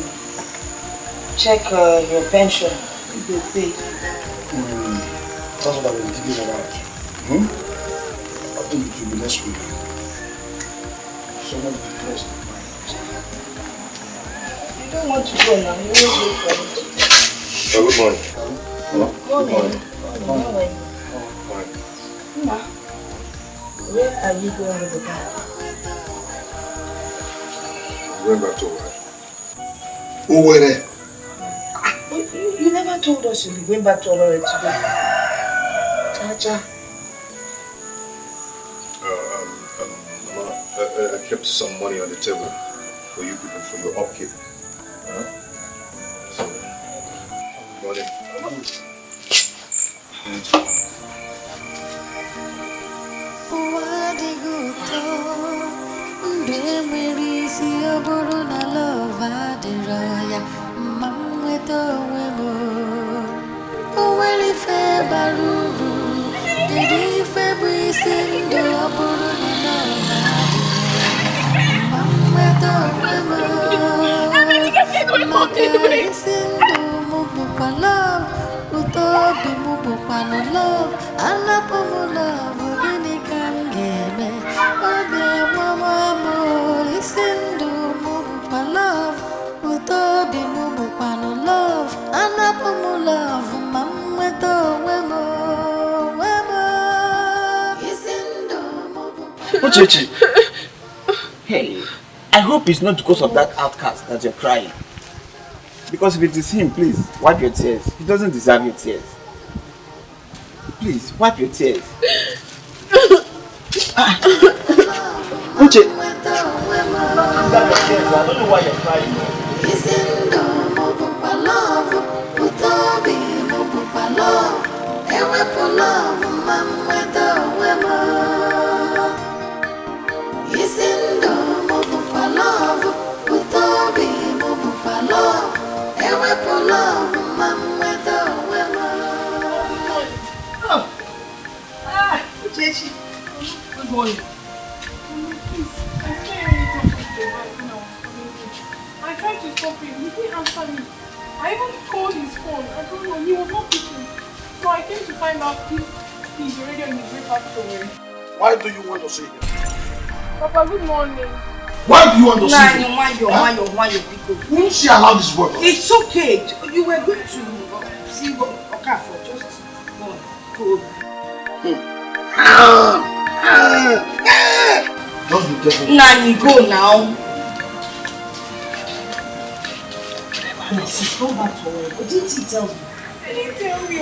check your pension if they pay. That's what I've been thinking about. I think it will be next week. Someone depressed. You don't want to go now, you won't wait for it. Good morning. Good morning. Ma, where are you going with the guy? Going back to work. Who were there? You never told us you'll be going back to Owerri today. Cha-cha. I kept some money on the table for you people for your upkeep. So, money. Uche, hey, I hope it's not because of that outcast that you're crying. Because if it is him, please, wipe your tears. He doesn't deserve your tears. Please, wipe your tears. Uche! Wipe your tears. I don't know why you're crying. Uche, good phone. Please, I saw you come to the bike when I was coming in. I tried to stop him. He didn't answer me. I even called his phone. I don't know. He was not picking. So I came to find out if he's already on his way back somewhere. Why do you want to see him? Papa, good morning. Why do you want to see him? Won't she allow this boy? It's okay. You were going to see what Okafor. Just go. Just be careful. Nani, go now. Sis, go back to work. What didn't he tell me? He didn't tell me.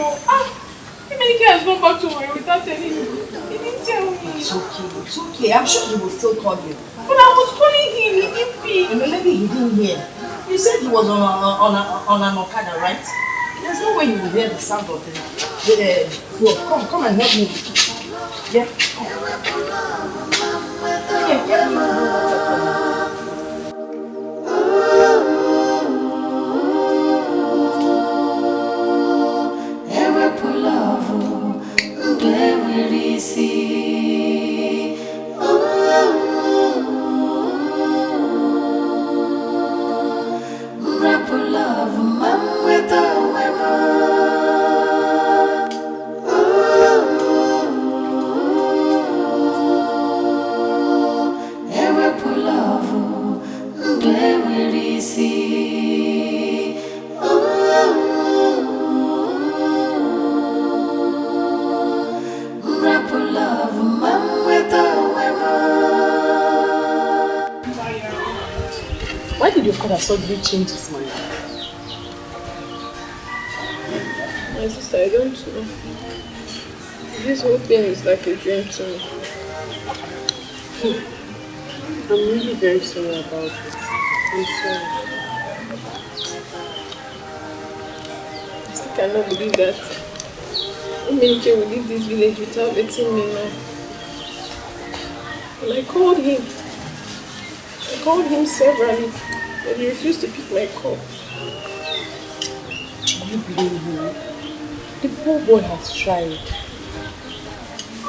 Emenike has gone back to work without telling me. He didn't tell me. It's okay. I'm sure he will still call you. But I was calling him. He didn't pick. Maybe he didn't hear. You said he was on an Okada, right? There's no way you will hear the sound of the floor. Come and help me. Yeah. Why did your father suddenly change his mind? My sister, I don't know. This whole thing is like a dream to me. I'm really very sorry about it. I'm sorry. I still cannot believe that Uche will leave this village without letting me know. And I called him severally, but he refused to pick my call. Do you blame him? The poor boy has tried.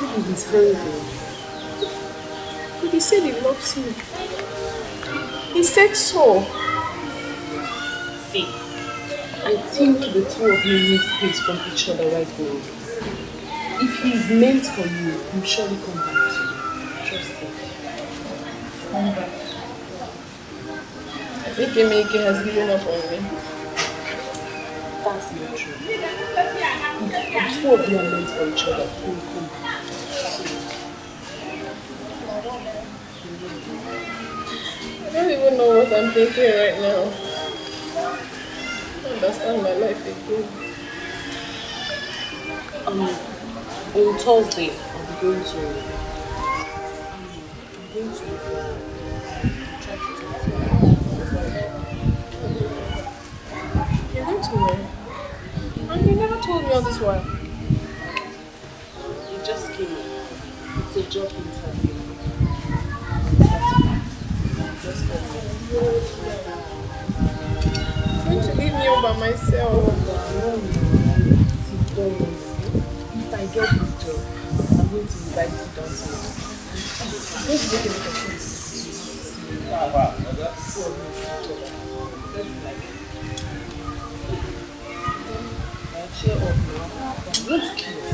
Maybe he's hungry. But he said he loves me. He said so. See, I think the two of you need space from each other right now. If he's meant for you, he'll surely come back to you. Trust him. Come back. I think Emenike has given up on me. That's not true. If the two of you are meant for each other, he will come back. I don't even know what I'm thinking right now. I don't understand my life again. On Thursday, I'll be going to try to talk to you. You're going to where? And you never told me all this while. You just came in. It's a job interview. You're going to leave me all by myself. If I get this job, I'm going to invite you down to it. Let's make a little things. Cheer up now. What's cute?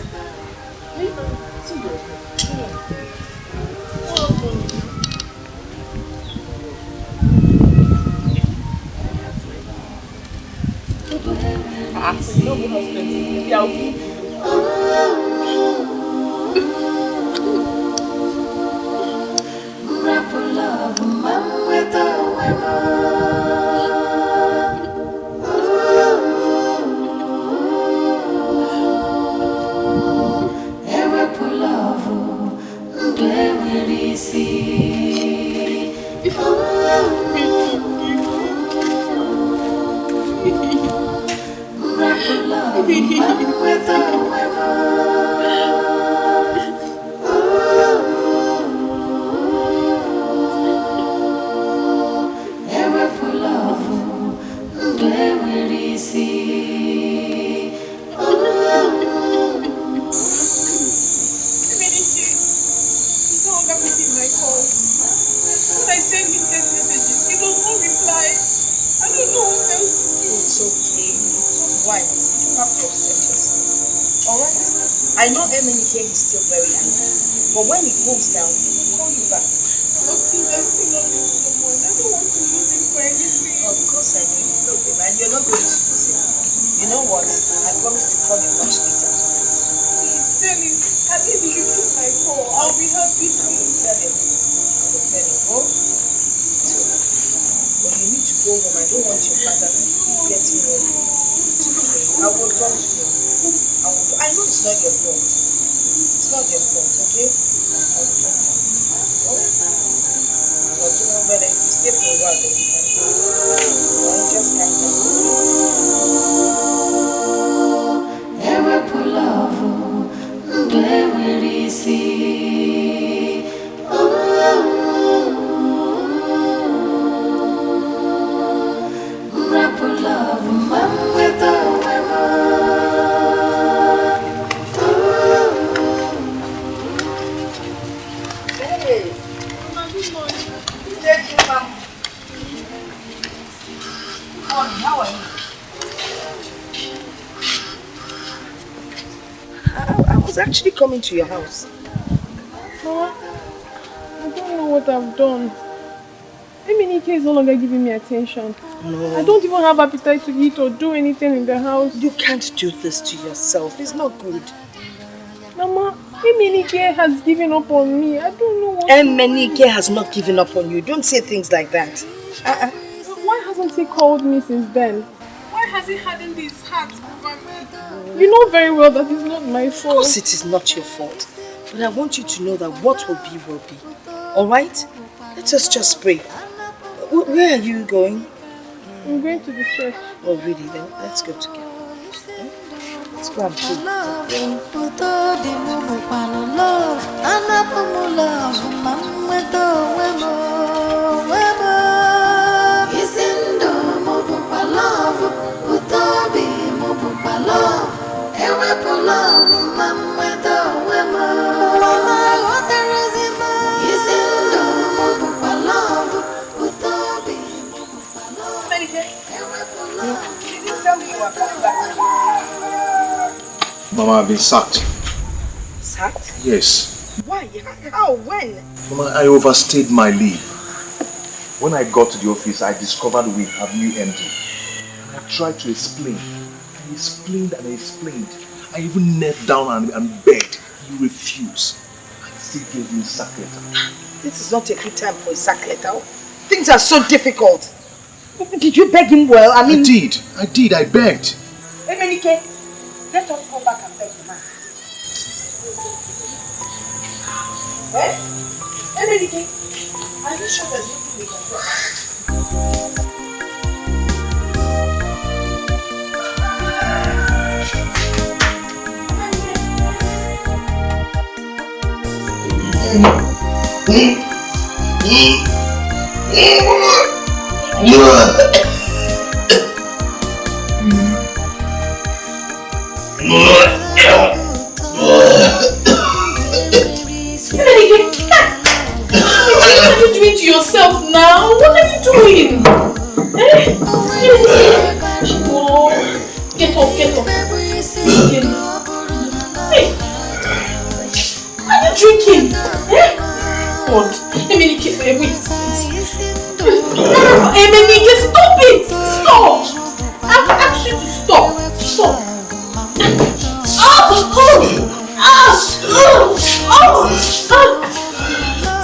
See I know MNK is still very angry, but when he cools down, he'll call you back. But please, I still love him so much. I don't want to lose him for anything. Of course I know you love him, and you're not going to lose him. You know what? I promise to call him much later tonight. Please tell him. At least if you pick my call, I'll be happy. I will tell him. Oh? But you need to go home. I don't want your father getting worried. I will talk to him. I know it's not your fault. It's not your fault, okay? I will talk to him. Oh? I'm not too long, but if you stay for a while, then you can go. Well, just calm down. Ewe pulavu, nglewe risi. Pulavu, mam with the Hey! Thank you, Mom. How are you? I was actually coming to your house. Mama, I don't know what I've done. MNK is no longer giving me attention. No. I don't even have appetite to eat or do anything in the house. You can't do this to yourself. It's not good. Mama, MNK has given up on me. I don't know what... MNK has not given up on you. Don't say things like that. Why hasn't he called me since then? Why has he hardened his heart over me? You know very well that it's not my fault. Of course it is not your fault. But I want you to know that what will be, will be. Alright? Let us just pray. Where are you going? I'm going to the church. Oh really? Then let's go together. Let's go and pray. Mama, I've been sacked. Sacked? Yes. Why? How? When? Mama, I overstayed my leave. When I got to the office, I discovered we have new MD. And I tried to explain. I explained and I explained. I even knelt down and begged. He refused. I still gave him a sack letter. This is not a good time for a sack letter. Things are so difficult. Did you beg him well? I did. I begged. Hey, Menike, let us go back and beg the man. Eh? Hey, Menike, are you sure there's nothing we can do? What are you doing to yourself now? What are you doing? Eh? Oh, get up. Hey, are you drinking? Eh? God, Emenike, wait. Emenike, stop it! Stop! I've asked you to stop.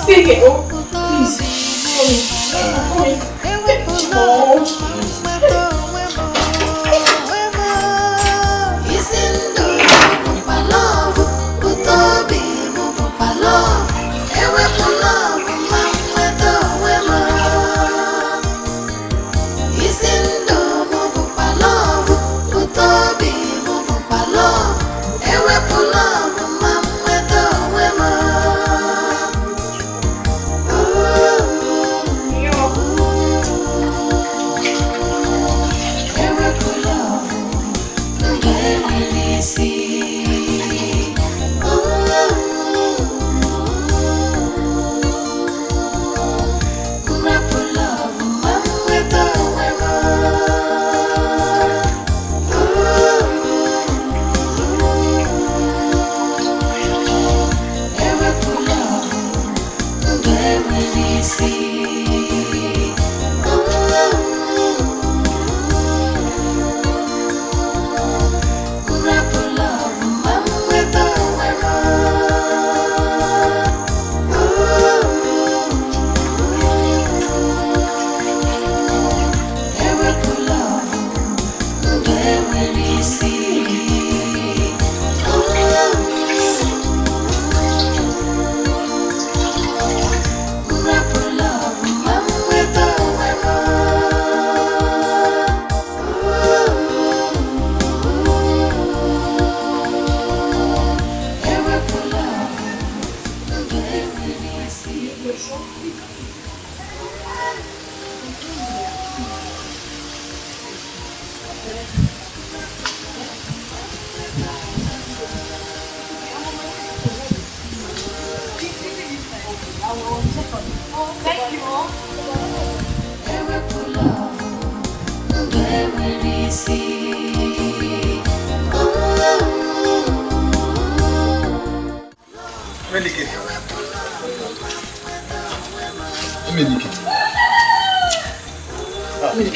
Stay here, please.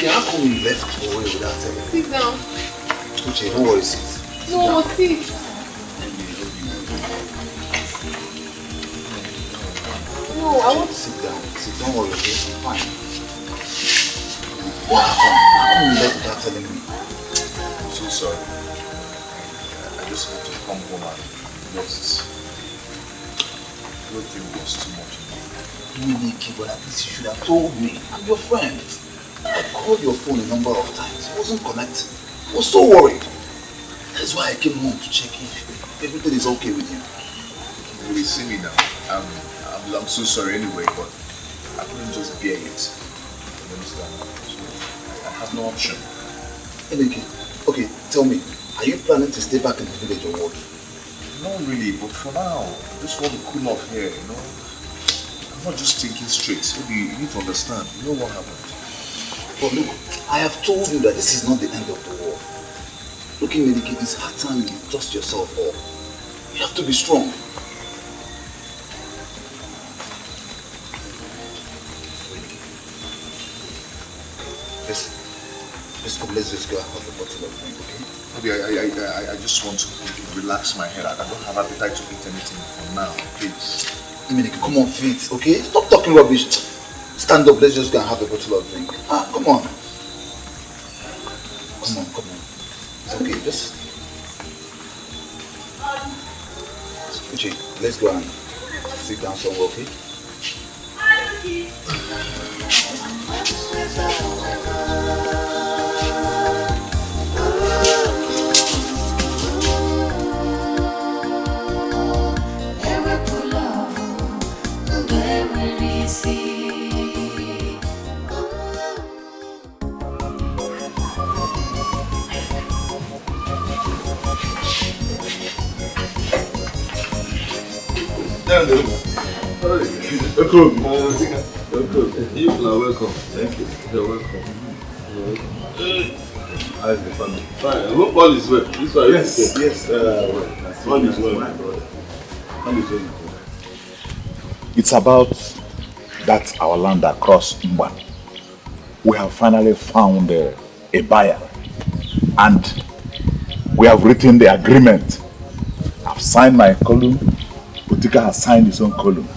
How come you left away without telling me? Sit down. Uche, don't worry, sit. No, sit. No, I want to sit down. Sit, don't worry, okay? I'm fine. What happened? How come you left without telling me? I'm so sorry. I just had to come home and rest. Everything was too much. Really, but at least you should have told me. I'm your friend. I called your phone a number of times. It wasn't connecting. I was so worried. That's why I came home to check if everything is okay with you. You will see me now. I'm so sorry anyway, but I couldn't just bear it. You understand? So I have no option. Etiko, okay, tell me, are you planning to stay back in the village or what? Not really, but for now, I just want to cool off here, you know? I'm not just thinking straight. Maybe you need to understand. You know what happened? But look, I have told you that this is not the end of the war. Look, Etiko, it's hard time you dust yourself off. You have to be strong. Let's just go and have a bottle of drink, okay? Maybe I just want to relax my head. I don't have appetite to eat anything for now, please. Etiko, come on, feet, okay? Stop talking rubbish. Stand up, let's just go and have a bottle of drink. Ah, come on. Come on. It's okay, just... Uche, let's go and sit down somewhere, okay? Welcome. You are welcome. Thank you. You're welcome. How's the family? Fine. I hope all is well. This one yes. All is well, my brother. All is well. It's about that our land across Mba. We have finally found a buyer, and we have written the agreement. I've signed my column. Etiko has signed his own column.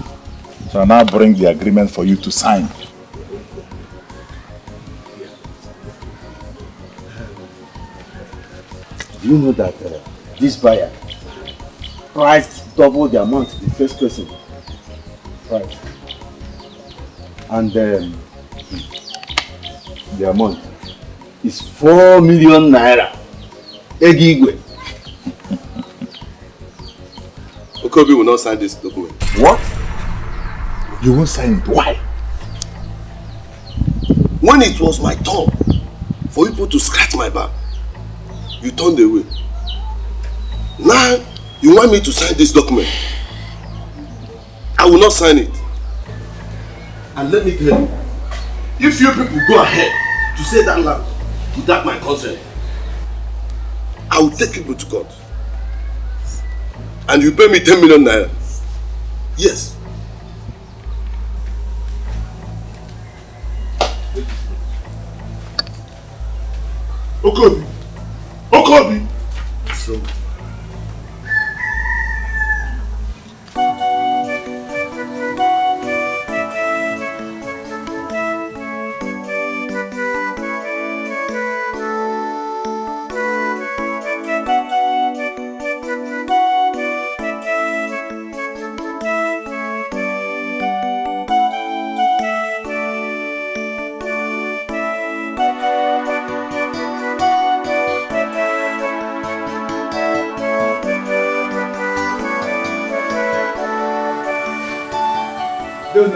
So I now bring the agreement for you to sign. Do you know that this buyer priced double the amount the first person priced? And the amount is 4 million naira. Egigwe. Okobi will not sign this document. What? You won't sign it. Why? When it was my turn for people to scratch my back, you turned away. Now you want me to sign this document. I will not sign it. And let me tell you, if you people go ahead to say that land without my consent, I will take people to court. And you pay me 10 million naira. Yes. Okobi. So. Who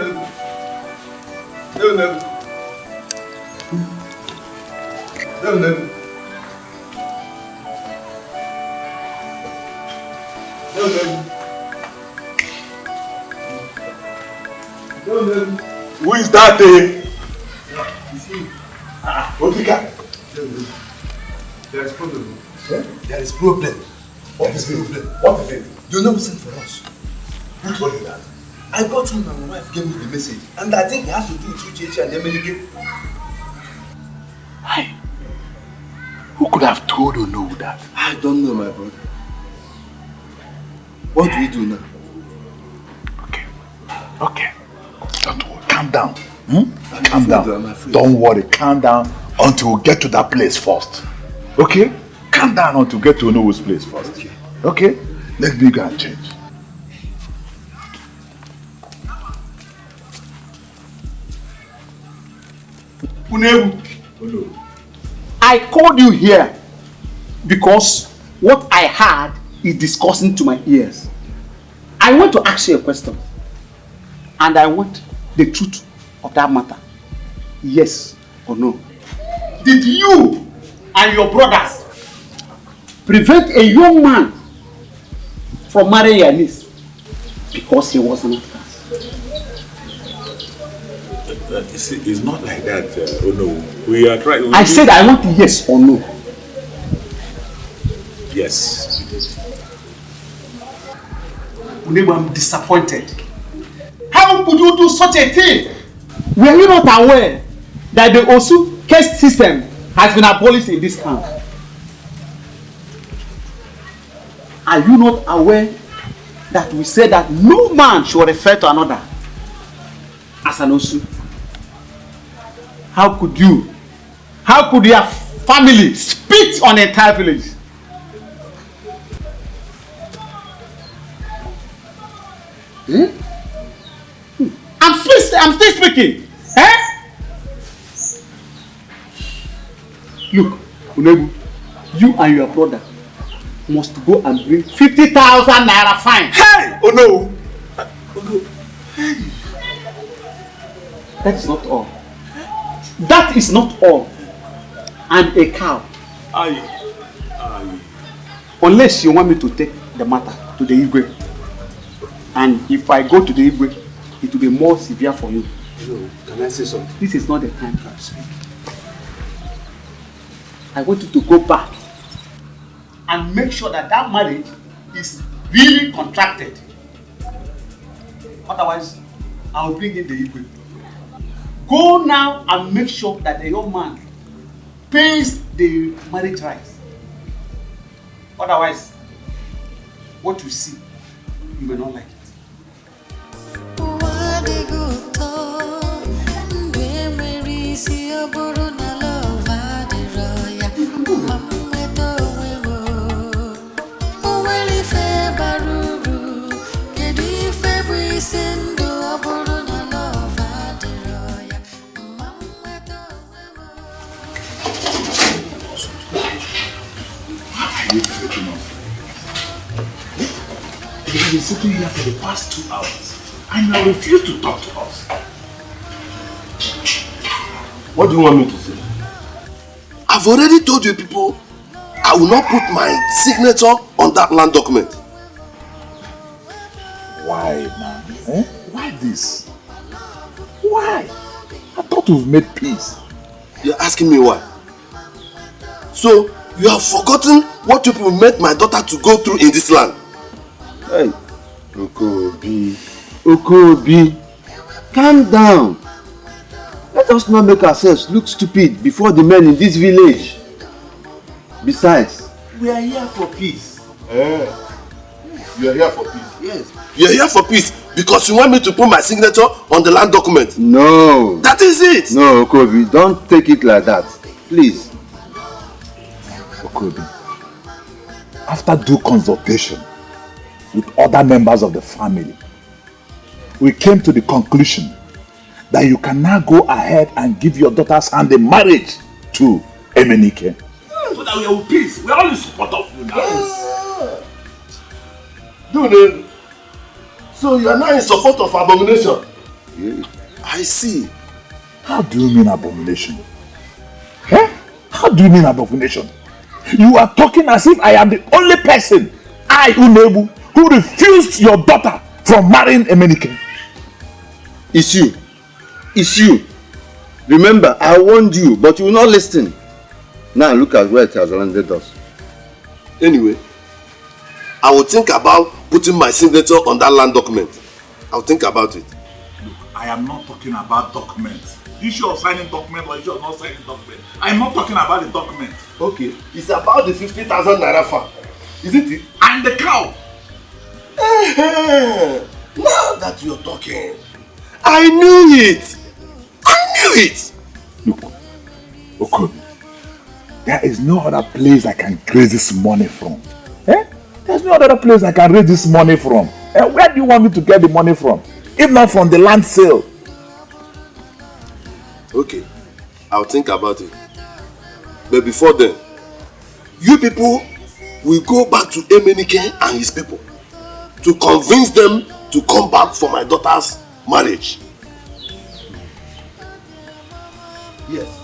is that? Otika. There is problem. There is problem. What is it? What is it? You know who sent for us? Who told you that? I got him and my wife gave me the message. And I think it has to do with Uche and Emily. Hi. Who could have told you know that? I don't know, my brother. What do we do now? Okay. Don't worry. Calm down. Calm down. Don't worry. Calm down until we get to that place first. Okay? Calm down until we get to Nollywood's place first. Okay? Let me go and change. I called you here because what I heard is disgusting to my ears. I want to ask you a question, and I want the truth of that matter. Yes or no? Did you and your brothers prevent a young man from marrying your niece because he was an outcast? It's not like that. Oh no, we are trying. I said I want yes or no. Yes. I'm disappointed. How could you do such a thing? Were you not aware that the Osu caste system has been abolished in this town? Are you not aware that we said that no man should refer to another as an Osu? How could your family spit on an entire village? I'm still speaking. Look, Unebu, you and your brother must go and bring 50,000 naira fine. Hey! Oh no! Oh no! Hey! That is not all. That is not all. And a cow. Aye. Unless you want me to take the matter to the Igwe. And if I go to the Igwe, it will be more severe for you. No, can I say something? This is not the time to speak. I want you to go back and make sure that that marriage is really contracted. Otherwise, I will bring in the Igwe. Go now and make sure that the young man pays the marriage rights. Otherwise, what you see, you may not like it. You've been sitting here for the past 2 hours and you refuse to talk to us. What do you want me to say? I've already told you people I will not put my signature on that land document. Why, man? Why this? Why? I thought we've made peace. You're asking me why? So, you have forgotten what people made my daughter to go through in this land. Hey, Okobi, calm down. Let us not make ourselves look stupid before the men in this village. Besides, we are here for peace. You are here for peace? Yes. You are here for peace because you want me to put my signature on the land document. No. That is it. No, Okobi, don't take it like that. Please. Okobi, after due consultation with other members of the family, we came to the conclusion that you can now go ahead and give your daughter's hand in marriage to Emenike. So that we are with peace. We are all in support of you now. Yes. Dude, so you are now in support of abomination? I see. How do you mean abomination? Eh? How do you mean abomination? You are talking as if I am the only person, I, Unebu, who refused your daughter from marrying Emenike. It's you. It's you. Remember, I warned you, but you will not listen. Now look at where it has landed us. Anyway, I will think about putting my signature on that land document. I will think about it. Look, I am not talking about documents. Issue of signing document or issue of not signing document. I am not talking about the document. Okay, it's about the 50,000 naira farm, isn't it? And the cow. Now that you're talking, I knew it. I knew it. Look, Okobi, there is no other place I can raise this money from. Eh? There's no other place I can raise this money from. And where do you want me to get the money from? If not from the land sale. Okay, I'll think about it. But before then, you people will go back to Emenike and his people to convince them to come back for my daughter's marriage. Yes.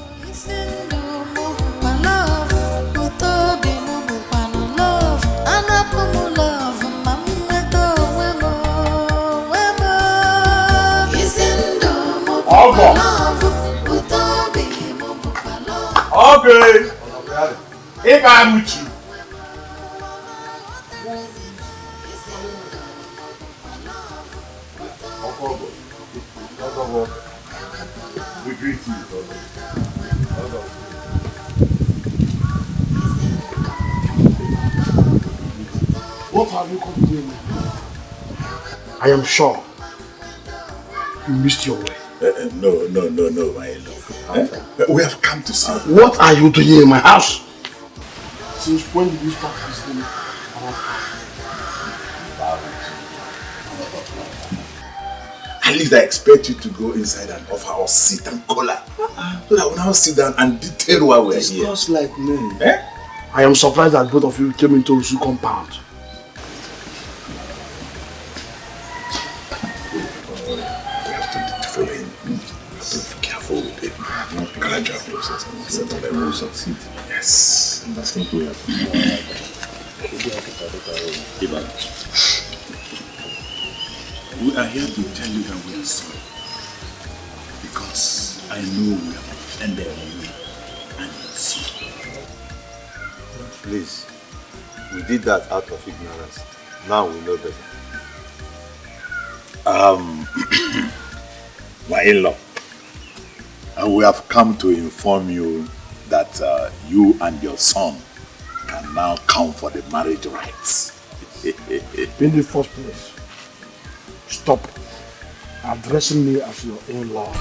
Okay. If I'm with you. We greet you. What have you come doing? I am sure you missed your way. No, my love. We have come to see. What are you doing in my house? Since when did you start listening about us? At least I expect you to go inside and offer us seat and collar. So that we'll now sit down and detail why we're here. Discuss like men. Eh? I am surprised that both of you came into Usu compound. We have to do the following. Be careful with it. Gradual process. Settle the rules of seat. Yes. And I think we have to We are here to tell you that we are sorry. Because I know we have offended you and your son. Please, we did that out of ignorance. Now we know better. My in-law, and we have come to inform you that you and your son can now come for the marriage rites. In the first place, stop addressing me as your in-law.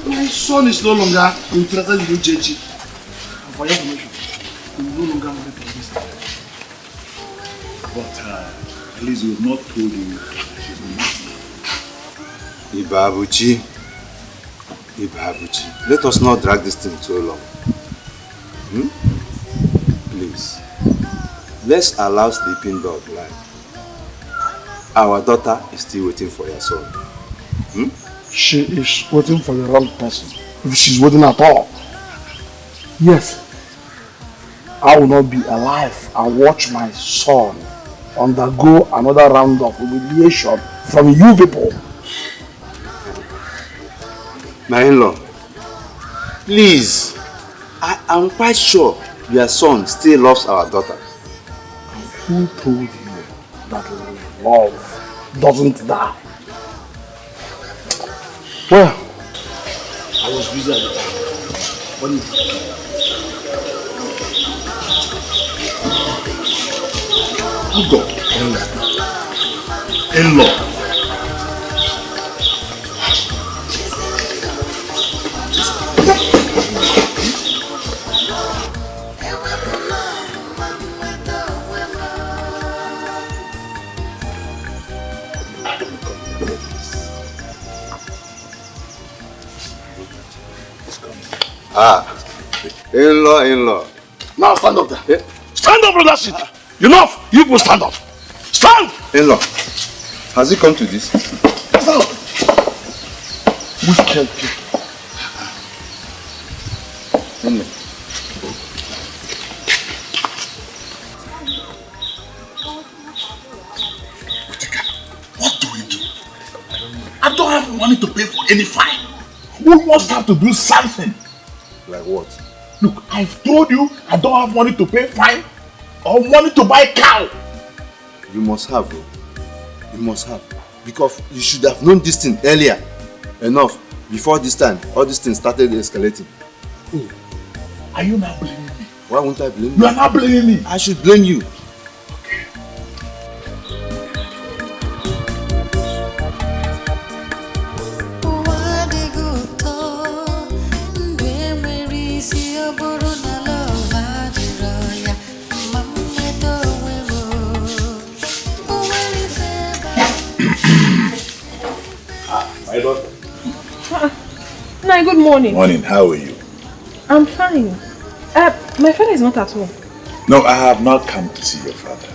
My son is no longer interested in Uche. And for your information, he will no longer marry from this time. But at least we have not told you she's not. Ibabuchi, let us not drag this thing too long. Please, let's allow sleeping dog lie. Our daughter is still waiting for your son. She is waiting for the wrong person. If she's waiting at all. Yes. I will not be alive and watch my son undergo another round of humiliation from you people. My in-law, please, I am quite sure your son still loves our daughter. Who told you that love doesn't die? Well, I was busy at the time. When you go, In-law. In-law. Now stand up there. Stand up from that seat. Enough. You people stand up. Stand. In-law. Has it come to this? Wicked people. What do we do? I don't have money to pay for any fine. We must have to do something. Like what? Look, I've told you I don't have money to pay fine or money to buy cow. You must have, bro. You must have. Because you should have known this thing earlier. Enough. Before this time, all these things started escalating. Oh, are you now blaming me? Why won't I blame you? You are not blaming me. I should blame you. My daughter. Hi, good morning. Morning, how are you? I'm fine. My father is not at home. No, I have not come to see your father.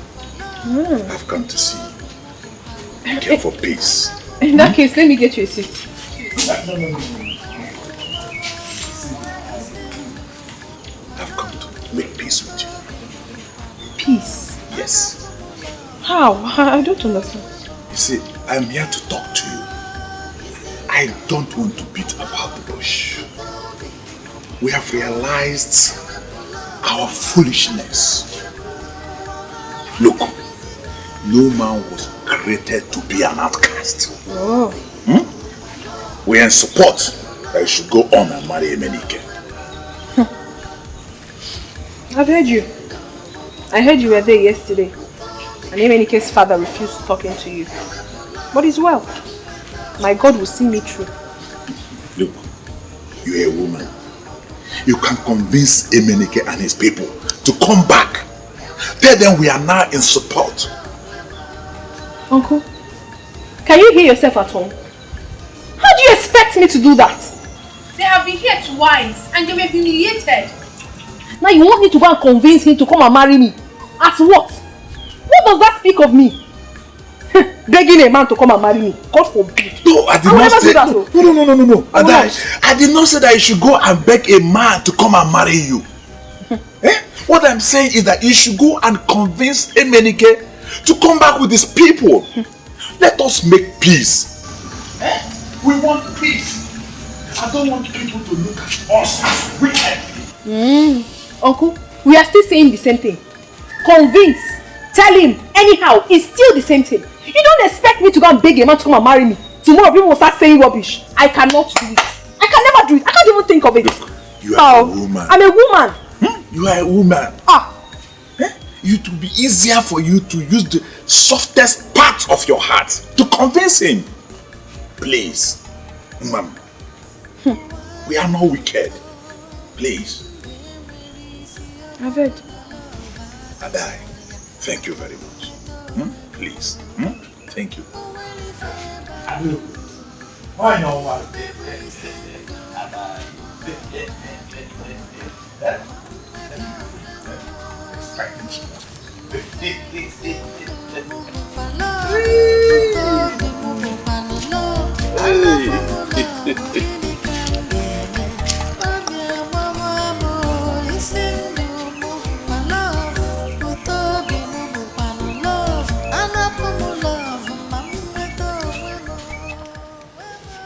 I've come to see you. Care for peace. In that case, let me get you a seat. No. I've come to make peace with you. Peace? Yes. How? I don't understand. You see, I'm here to talk to you. I don't want to beat about the bush. We have realized our foolishness. Look, no man was created to be an outcast. Oh. We are in support that you should go on and marry Emenike. I've heard you. I heard you were there yesterday. And Emenike's father refused talking to you. But it's well. My God will see me through. Look, you're a woman. You can convince Emenike and his people to come back. Tell them we are now in support. Uncle, can you hear yourself at home? How do you expect me to do that? They have been here twice and they were humiliated. Now you want me to go and convince him to come and marry me? At what? What does that speak of me? Begging a man to come and marry me. God forbid. No, I did not say that. No. I did not say that you should go and beg a man to come and marry you. What I'm saying is that you should go and convince Emenike to come back with his people. Let us make peace. We want peace. I don't want people to look at us as wicked. Uncle, we are still saying the same thing. Convince. Tell him. Anyhow, it's still the same thing. You don't expect me to go and beg a man to come and marry me. Tomorrow people will start saying rubbish. I cannot do it. I can never do it. I can't even think of it. Look, you are a woman. I'm a woman. You are a woman. It will be easier for you to use the softest part of your heart to convince him. Please, ma'am. We are not wicked. Please. I've heard. Adai, thank you very much. Please. Thank you. Why no one?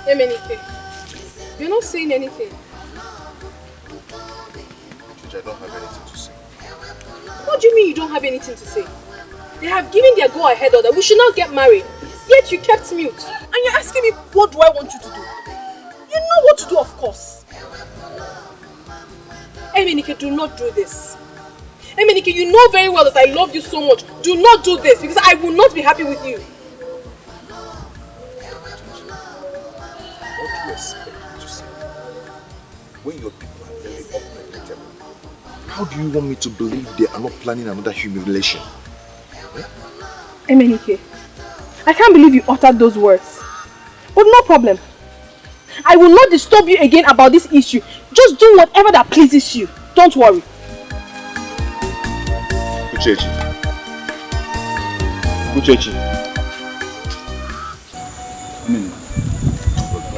Emenike, you're not saying anything. I don't have anything to say. What do you mean you don't have anything to say? They have given their go-ahead order. We should not get married. Yet you kept mute. And you're asking me, what do I want you to do? You know what to do, of course. Emenike, do not do this. Emenike, you know very well that I love you so much. Do not do this because I will not be happy with you. What do you expect me to say? When your people are very unpredictable, how do you want me to believe they are not planning another humiliation? Emenike, I can't believe you uttered those words. But no problem. I will not disturb you again about this issue. Just do whatever that pleases you. Don't worry. Uche.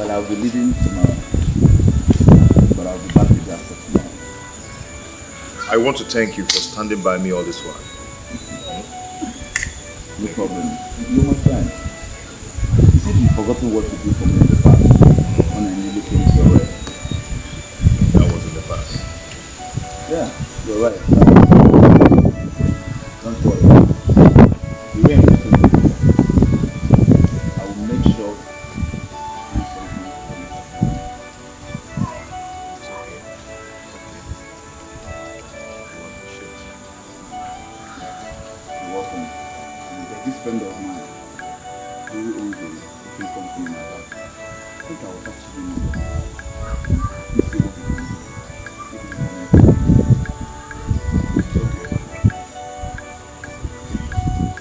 and I'll be leaving tomorrow. But I'll be back with you after tomorrow. I want to thank you for standing by me all this while. No problem. You're my friend. You said you've forgotten what you did for me in the past when I nearly came to your way. That was in the past. Yeah, you're right. Don't worry. The way I'm listening to you, I will make sure you do something for you. It's okay. You're welcome. And there's this friend of mine who owns a different company in my house. I think I will talk to him. Please see what he can do.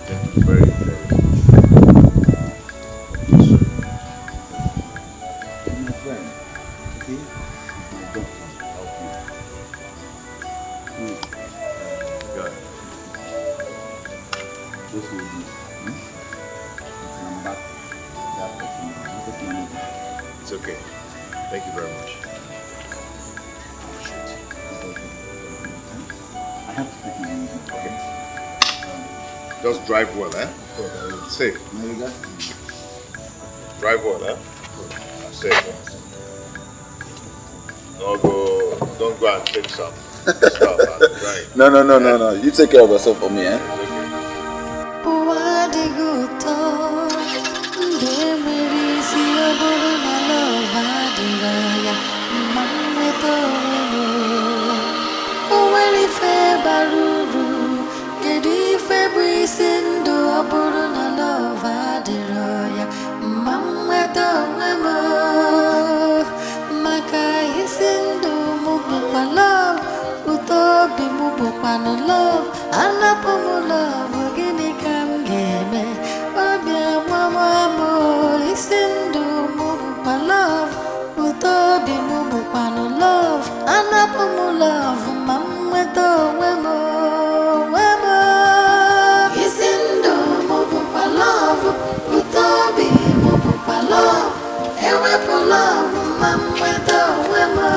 Thank you very, very much. You're my friend. Okay? He's my doctor. I'll help you. Got it. Just hold this. Until I'm back. That person. Just manage it. It's okay. Thank you very much. I have to take my easy. Okay. Just drive well, eh? Safe. No, you got to. Drive well, eh? Safe. Don't go and take some stuff and drive. No. You take care of yourself for me, eh? Love, love, gini kam game, obia mama isindu mubu love, utobi mubu love, anapomu love, mamma to wemo, isindu mubu love, utobi mubu love, ewepo love, mamma to wemo,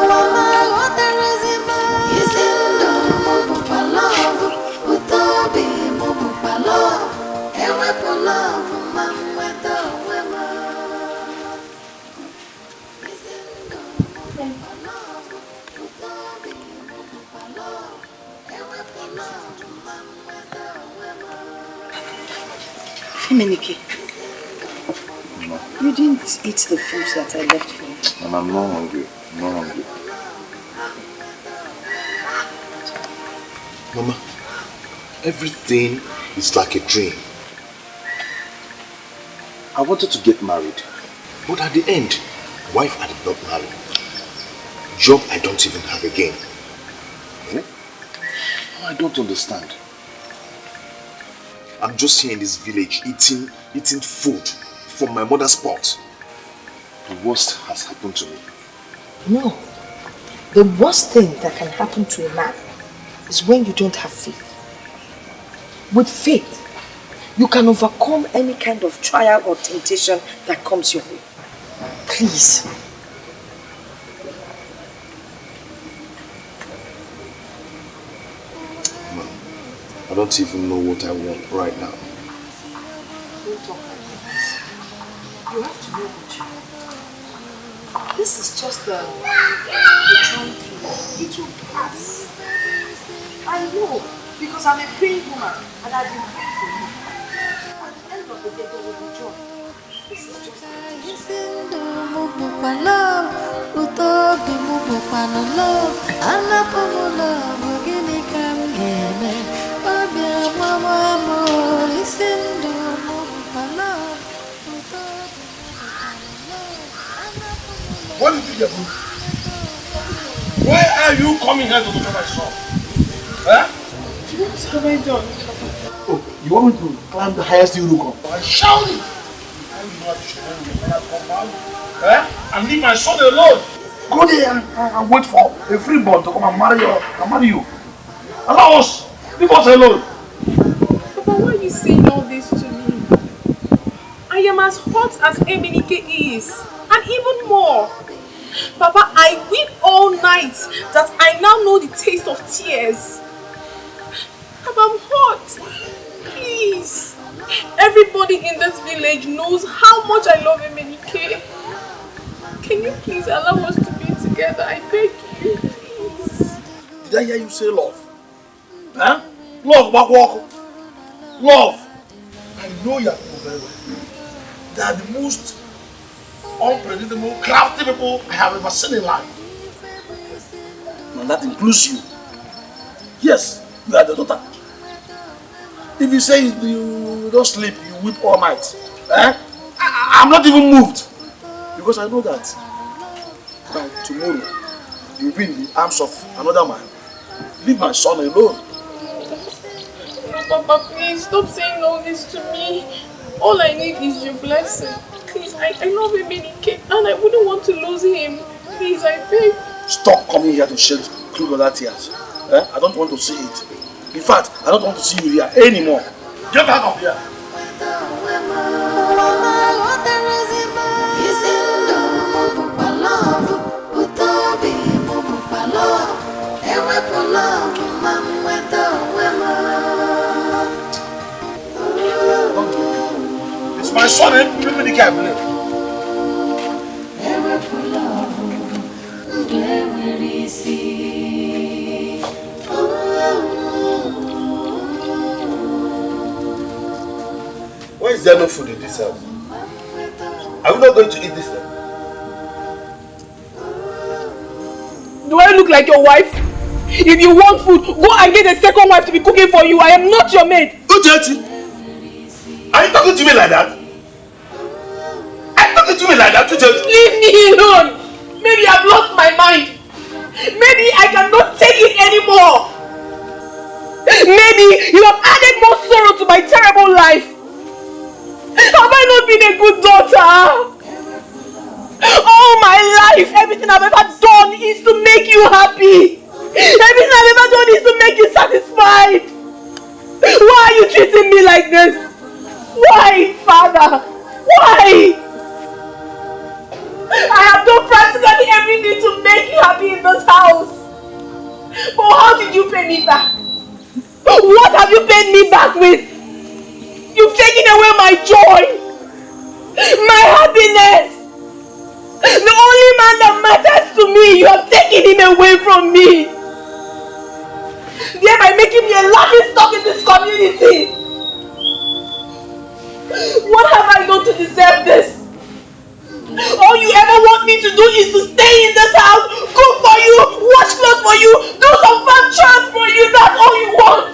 mama oterezima, isindu mubu love, utobi mubu love, ewepo love, mamma to wemo, isindu mubu love, utobi mubu love, ewepo love, mamma to wemo. Feminike, you didn't eat the food that I left for you. Mama, I'm not hungry. I'm not hungry. Mama, everything is like a dream. I wanted to get married, but at the end, wife I did not marry. Job I don't even have again. I don't understand. I'm just here in this village eating food from my mother's pot. The worst has happened to me. No. The worst thing that can happen to a man is when you don't have faith. With faith, you can overcome any kind of trial or temptation that comes your way. Please. Mom, I don't even know what I want right now. Don't talk like this. You have to know what you want. This is just the trying period. It will pass. I know, because I'm a praying woman and I've been praying for you. At the end of the day, there will be joy. This is just What did you get? Why are you coming here to look at my son? Huh? What have I done? Oh, you want me to climb the highest hill you can? I shout it! And leave my son alone. Go there and wait for a freeborn to come and marry you. Allow us. Leave us alone. Papa, why are you saying all this to me? I am as hot as Emenike is. And even more. Papa, I weep all night that I now know the taste of tears. Papa, I'm hurt. Please. Everybody in this village knows how much I love Emenike. Can you please allow us to be together? I beg you, please. Did I hear you say love? Huh? Love, Bakwoko. Love. I know you very well. They are the most unpredictable, crafty people I have ever seen in life. And that includes you. Yes, you are the daughter. If you say you don't sleep, you weep all night. I'm not even moved. Because I know that by tomorrow, you will be in the arms of another man. Leave my son alone. No, Papa, please stop saying all this to me. All I need is your blessing. Please, I love Emenike and I wouldn't want to lose him. Please, I beg. Stop coming here to shed crocodile tears. I don't want to see it. In fact, I don't want to see you here anymore. Get out of here. It's my son, Emenike, I believe. Why is there no food in this house? Are we not going to eat this thing? Do I look like your wife? If you want food, go and get a second wife to be cooking for you. I am not your maid. Uche, are you talking to me like that? Are you talking to me like that, Uche? Leave me alone. Maybe I've lost my mind. Maybe I cannot take it anymore. Maybe you have added more sorrow to my terrible life. Have I not been a good daughter? All my life, everything I've ever done is to make you happy. Everything I've ever done is to make you satisfied. Why are you treating me like this? Why, Father? Why? I have done practically everything to make you happy in this house. But how did you pay me back? What have you paid me back with? You've taken away my joy, my happiness. The only man that matters to me, you have taken him away from me. Thereby making me a laughing stock in this community. What have I done to deserve this? All you ever want me to do is to stay in this house, cook for you, wash clothes for you, do some farm chores for you. That's all you want.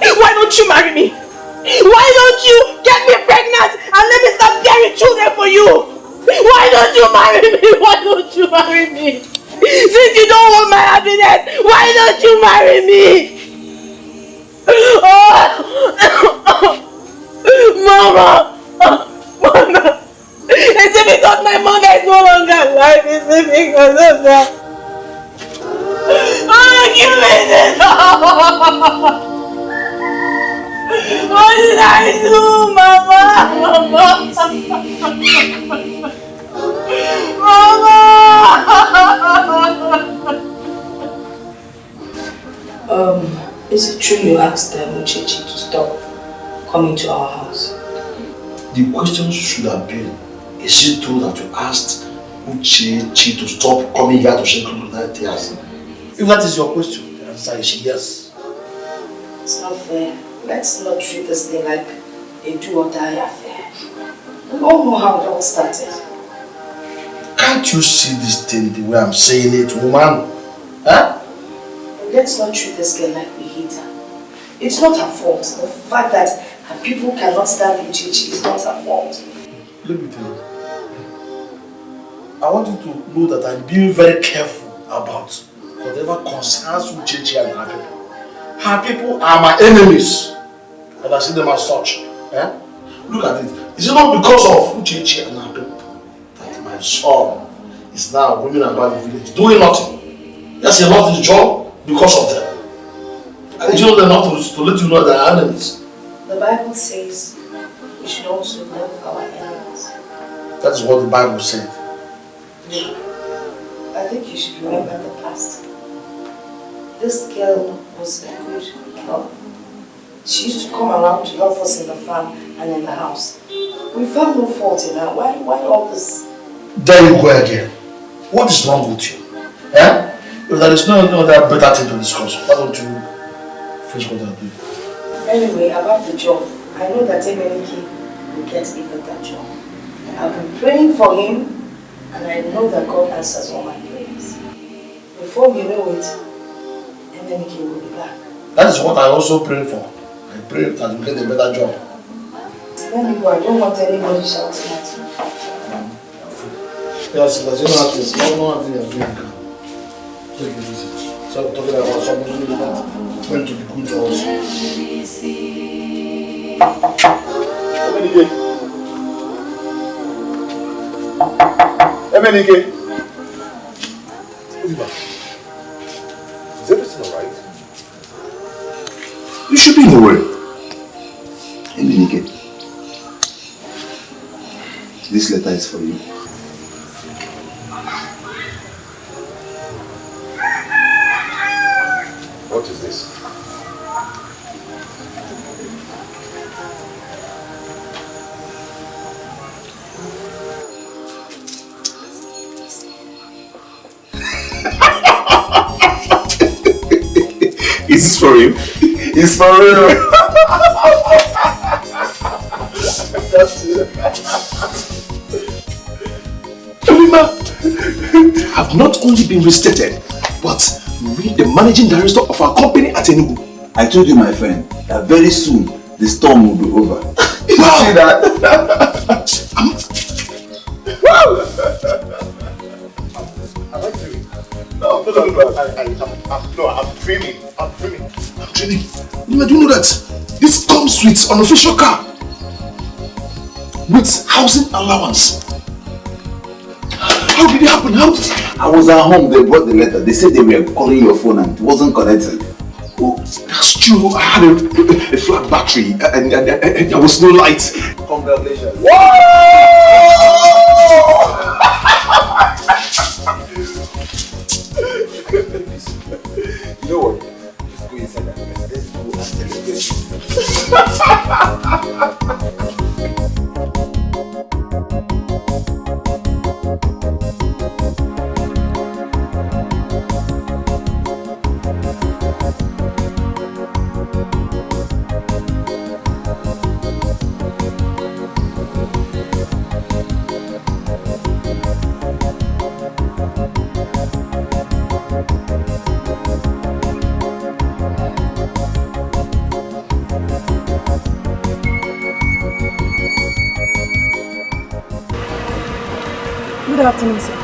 Why don't you marry me? Why don't you get me pregnant and let me start bearing children for you? Why don't you marry me? Why don't you marry me? Since you don't want my happiness, why don't you marry me? Mama! Mama! Is it because my mother is no longer alive? Is it because of that? Give me this! What did I do, Mama? Mama! Is it true you asked Uche to stop coming to our house? The question should have been, is it true that you asked Uche to stop coming here to shed crocodile tears? If that is your question, the answer is yes. It's not fair. Let's not treat this thing like a do or die affair. We all know how it all started. Can't you see this thing the way I'm saying it, woman? Huh? Let's not treat this girl like we hate her. It's not her fault. The fact that her people cannot stand Uche is not her fault. Let me tell you. I want you to know that I'm being very careful about whatever concerns Uche and her people. Her people are my enemies. And I see them as such. Eh? Look at it. Is it not because of Uche and her people that my son is now roaming about the village doing nothing? Yes, he lost his job because of them. And you know they're not to let you know they're enemies. The Bible says we should also love our enemies. That is what the Bible said. Look, I think you should remember the past. This girl was a good girl. She used to come around to help us in the farm and in the house. We found no fault in her. Why all this? There you go again. What is wrong with you? Eh? If there is no other better thing to discuss, why don't you finish what I'm doing? Anyway, about the job, I know that Emenike will get even that job. I've been praying for him, and I know that God answers all my prayers. Before you know it, Emenike will be back. That is what I also pray for. I pray that you get a better job. Let me go. I don't want anybody shouting at you. Yes, because you know how things you're doing. Take it easy. So I'm talking about somebody that went to be good to us. Emenike. Oliver, is everything alright? You should be in a worry. Emenike, this letter is for you. What is this? Is this for you? It's for real. That's it. I've not only been restated, but meet the managing director of our company at Enugu. I told you, my friend, that very soon the storm will be over. You see that? Wow! Am I dreaming? No, I'm dreaming. I'm dreaming. Do you know that this comes with an official car? With housing allowance. How did it happen? How did it happen? I was at home, they brought the letter. They said they were calling your phone and it wasn't connected. Oh, that's true. I had a flat battery and there was no light. Congratulations. Whoa! You know what? Just go inside and let's go and celebrate. Good afternoon, sir.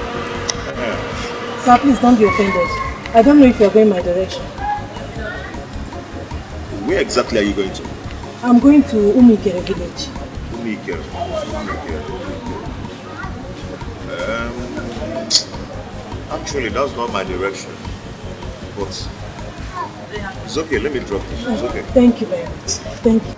Sir, please don't be offended. I don't know if you're going my direction. Where exactly are you going to? I'm going to Umikere village. Umikere. Actually, that's not my direction. But it's okay, let me drop it. It's okay. Thank you very much. Thank you.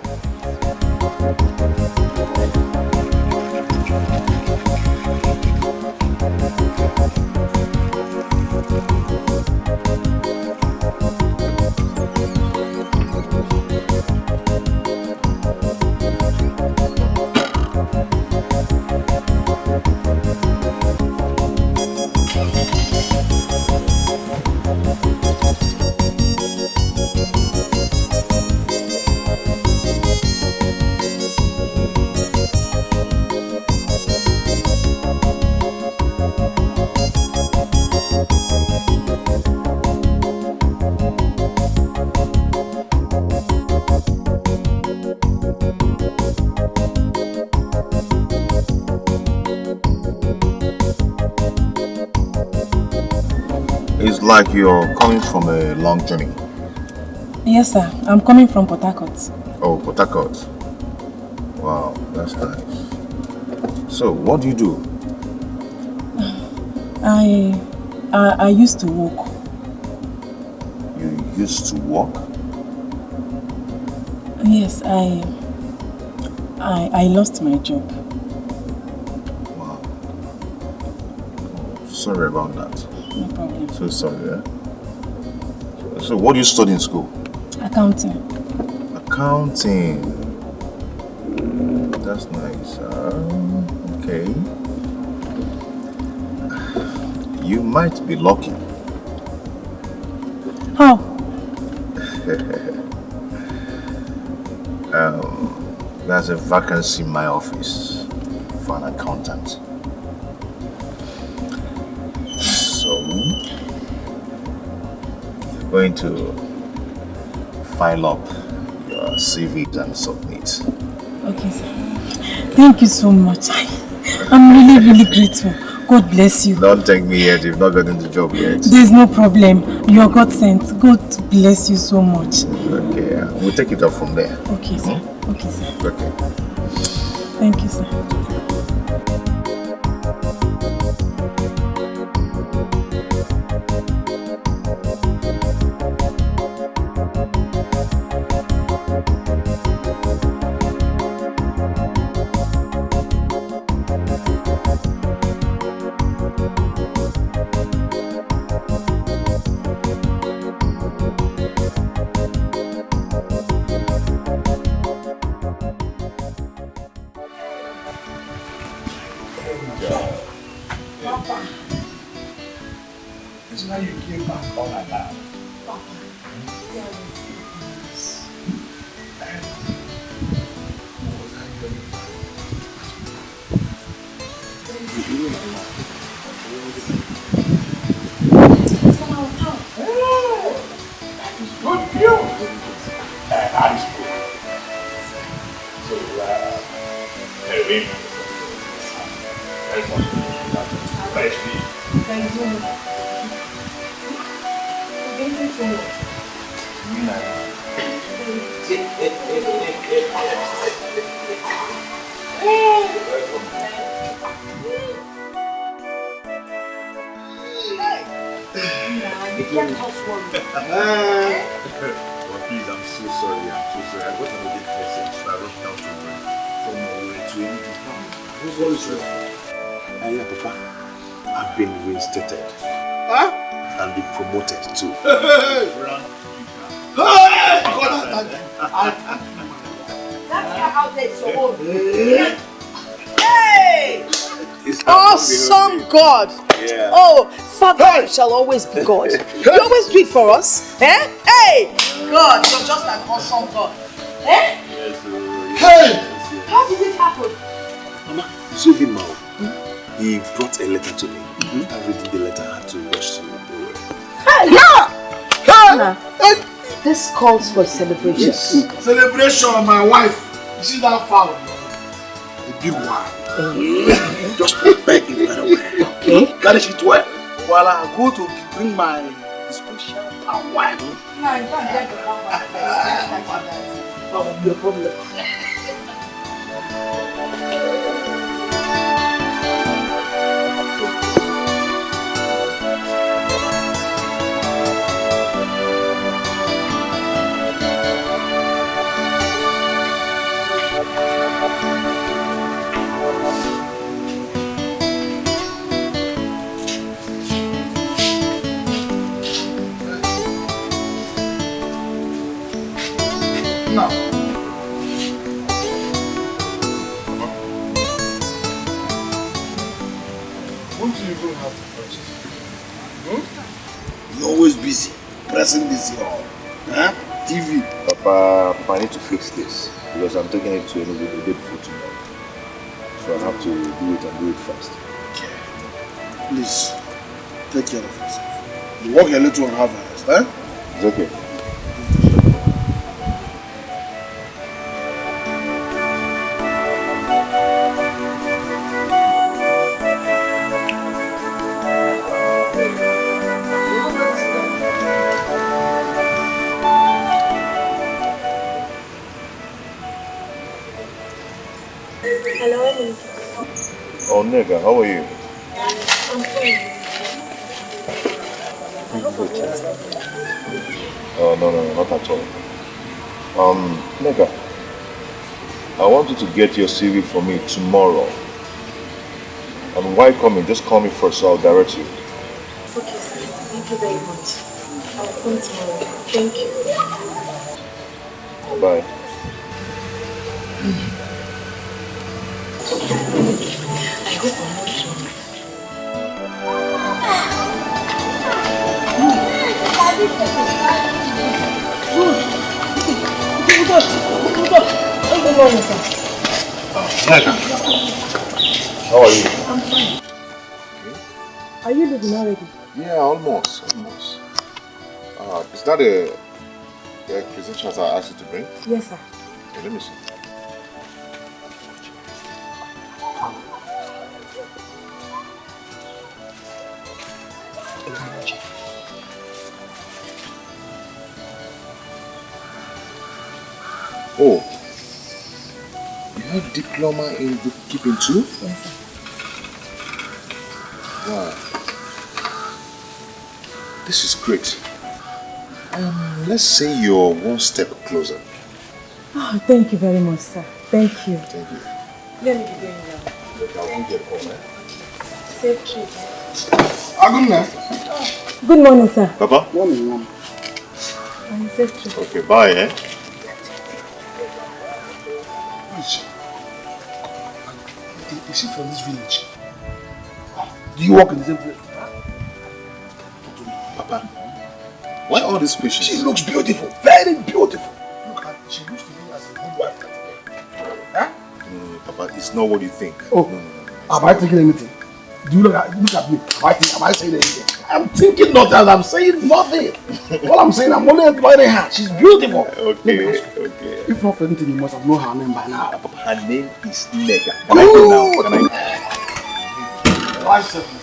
It's like you're coming from a long journey. Yes, sir. I'm coming from Port Harcourt. Oh, Port Harcourt. Wow, that's nice. So, what do you do? I used to walk. You used to walk? Yes, I lost my job. Wow. Sorry about that. No problem. So sorry, eh? So what do you study in school? Accounting. Accounting. That's nice. Okay. You might be lucky. How? There's a vacancy in my office for an accountant. So, you're going to file up your CVs and submit. Okay, sir. Thank you so much. I'm really, really grateful. God bless you. Don't thank me yet, you've not gotten the job yet. There's no problem. You are God sent. God bless you so much. Okay, we'll take it up from there. Okay, sir. Okay, sir. Okay. Thank you, sir. It's now you came back all alive. Thank you. Well, please, I'm so sorry. I got another message, so I rushed down to work from Maurice to anything. What is wrong? Yeah, Papa, I've been reinstated. Huh? And been promoted too. Hey! God, I thank you. That's how they so Hey! Awesome God! Yeah. Oh, Father shall always be God. You always do it for us. Eh? Hey! God, you're just an awesome God. Eh? Yes, Hey! How did it happen? Mama, so him now. He brought a letter to me. I read the letter, I had to rush to the way. Hey! Yeah! Hey! This calls for celebration. Yes. Celebration of my wife. You see that fowl? The big one. Just prepare it very well. Okay. Garnish it well. While I go to bring my special palm wine. No, you can't get the palm wine first. That won't be a problem. Now, won't you even have to press it? You're always busy pressing this here. Huh? TV. Papa, I need to fix this because I'm taking it to a day before tomorrow. So I have to do it and do it fast. Please, take care of yourself. You walk a little and have a rest, eh? It's okay. Hello, Emily. Oh, nigga, how are you? I'm fine. Oh, no, not at all. Nigga, I want you to get your CV for me tomorrow. I And why coming? Just call me first so I'll direct you. Okay, sir. Thank you very much. I'll come tomorrow. Thank you. Bye. I hope I'm not drunk. Good morning, sir. How are you? I'm fine. Are you leaving already? Yeah, almost. Is that the credentials I asked you to bring? Yes, sir. Okay, let me see. Oh, you have diploma in bookkeeping too? Yes, sir. Wow. This is great. Let's say you're one step closer. Oh, thank you very much, sir. Thank you. Thank you. Let me be going now. Look, I won't get home, eh? Safe trip. Good morning, sir. Papa? Morning, Mom. Safe trip. Okay, bye, eh? Is she from this village? Do you work in the same place? Papa, why all this patience? She looks beautiful, very beautiful. Look at, she used to be as a good wife. Huh? Papa, it's not what you think. Oh, am I thinking anything? Do you look at me? Am I saying anything? I'm thinking nothing and I'm saying nothing. All I'm saying, I'm only admiring her. She's beautiful. Okay. If not for anything, you must have known her name by now. Papa, her name is Nega. Can I go now? Can I? Life seconds.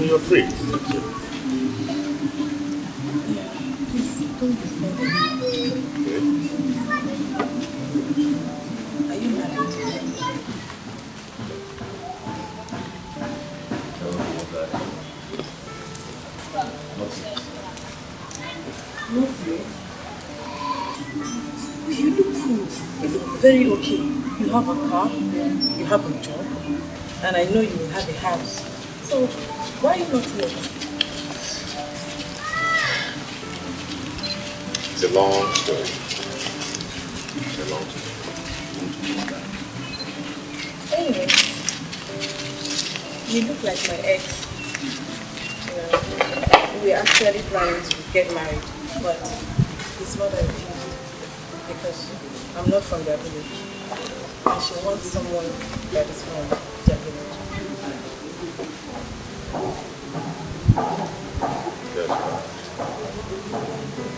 You're free. Yeah, please don't be offended. Okay. Are you married? Not yet. You look cool. You look very okay. You have a car, you have a job, and I know you will have a house. So, why are you not yet? It's a long story. It's a long story. Anyway, you look like my ex. We're actually planning to get married, but his mother refused because I'm not from their village. And she wants someone that is from their village.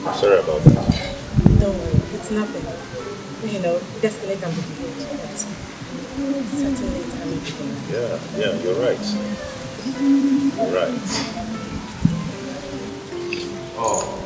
I'm sorry about that. Don't worry, it's nothing. You know, destiny can be delayed, but certainly it can be delayed. Yeah, you're right. You're right. Oh.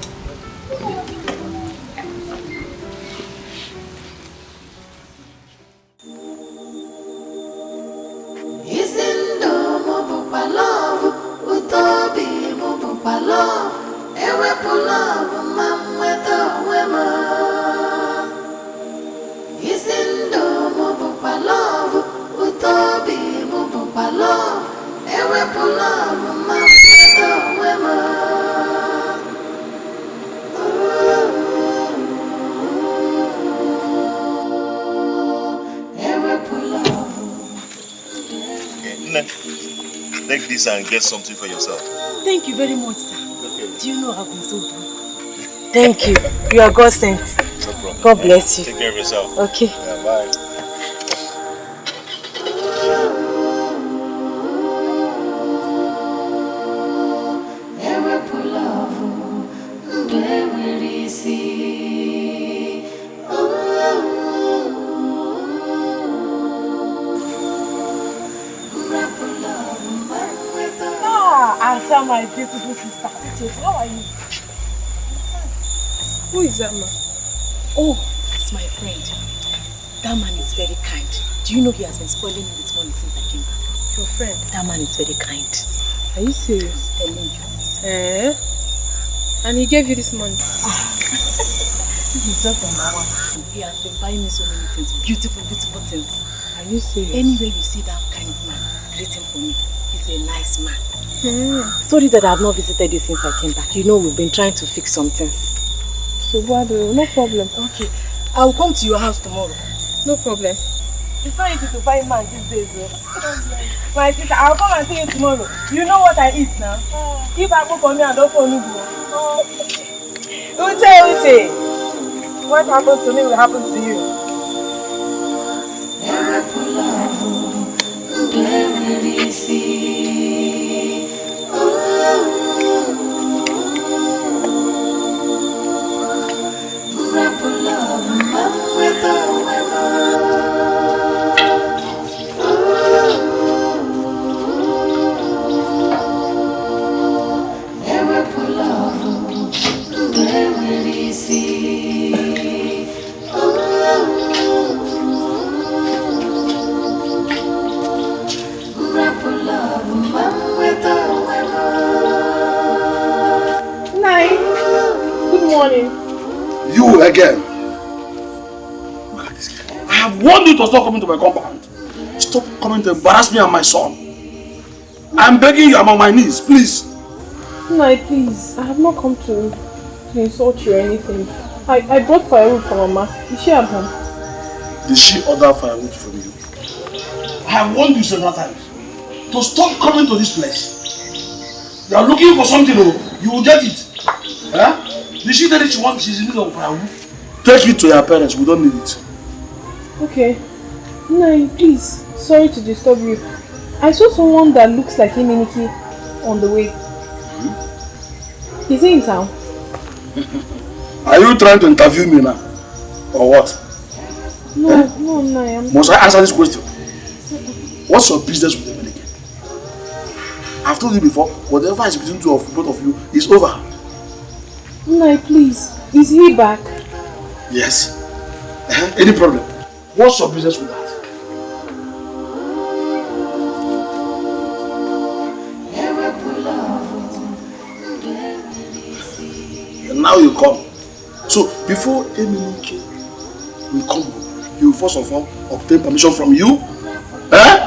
Take this and get something for yourself. Thank you very much, sir. Okay. Do you know I've been so broke? Thank you. You are God sent. No problem. God bless you. Take care of yourself. Okay. Yeah, bye. that my beautiful sister? Uche, how are you? Who is that man? Oh, it's my friend. That man is very kind. Do you know he has been spoiling me with money since I came back? Your friend? That man is very kind. Are you serious? Telling you. Eh? And he gave you this money? This is just from now on. He has been buying me so many things. Beautiful, beautiful things. Are you serious? Anywhere you see that kind of man, greet him for me. He's a nice man. Sorry that I have not visited you since I came back. You know we've been trying to fix some things. So what? No problem. Okay. I will come to your house tomorrow. No problem. It's not easy to find man these days, though. My sister, I'll come and see you tomorrow. You know what I eat now? If I cook for me, I don't for Nubu. Uche! What happened to me will happen to you. Good morning. You again. Look at this guy. I have warned you to stop coming to my compound. Stop coming to embarrass me and my son. I'm begging you, I'm on my knees, please. No, please. I have not come to insult you or anything. I brought firewood for Mama. Is she at home? Did she order firewood from you? I have warned you several times to stop coming to this place. You are looking for something, you will get it. Huh? Did she tell you she's in need of firewood? Take it to your parents, we don't need it. Okay. No, please. Sorry to disturb you. I saw someone that looks like Eminiki on the way. Is he in town? Are you trying to interview me now? Or what? No, no, I'm... Must I answer this question? What's your business with Eminiki? I've told you before, whatever is between both of you is over. No, please. Is he back? Yes. Any problem? What's your business with that? And now you come. So before Eminiki will come, you will first of all obtain permission from you. Eh?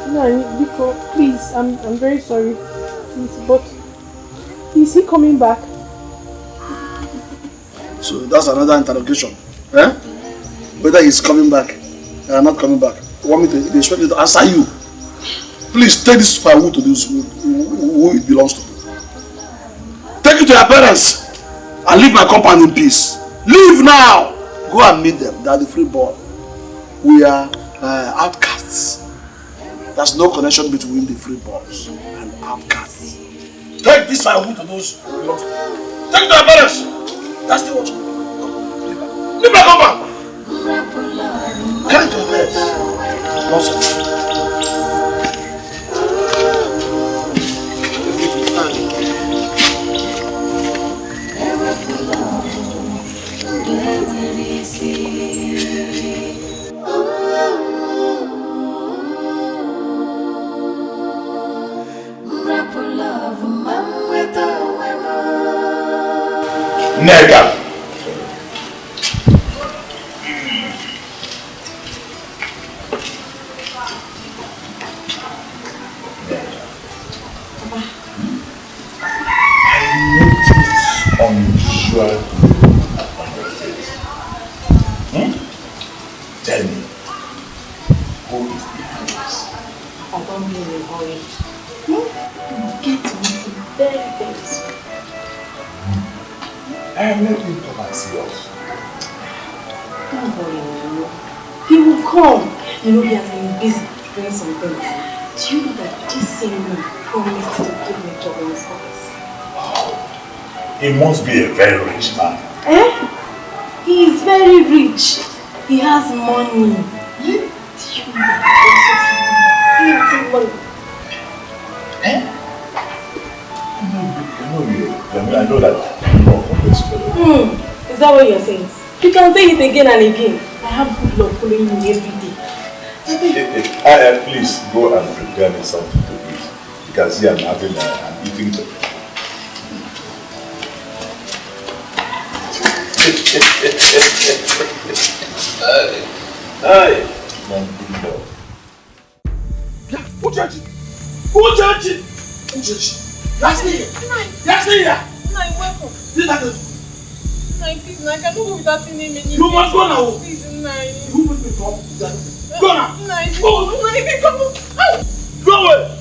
No, because please, I'm very sorry. Please, but is he coming back? So that's another interrogation. Eh? Whether he's coming back or not coming back. You want me to expect me to answer you? Please take this firewood to those who it belongs to. Take it to your parents and leave my compound in peace. Leave now! Go and meet them. They are the freeborn. We are outcasts. There's no connection between the freeborns and outcasts. Take this firewood to those who belong to them. Take it to your parents. That's the watch. Leave my compound. Carry it to your parents. Nonsense. Nega. Unusual on your face. Tell me, who is behind this? I don't be in a hurry. We'll get to meet him very, very soon. And let him come and see us. Don't worry, no. He will come. You know he has been busy doing some things. Do you know that this same man promised to give me a job in his office? He must be a very rich man. Eh? He is very rich. He has money. Do you know that he also has money? I know that you love this fellow. Is that what you're saying? You can say it again and again. I have good luck following you every day. Please go and prepare me something to eat. You can see I'm eating them. Hi. Uche! Uche! Uche! Yasni! Nai, welcome. Nai, please, Nai, I cannot go without seeing him anymore. You must go now. Please, Nai. You put me from Go now. Nai, come on. Go away.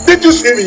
Did you see me?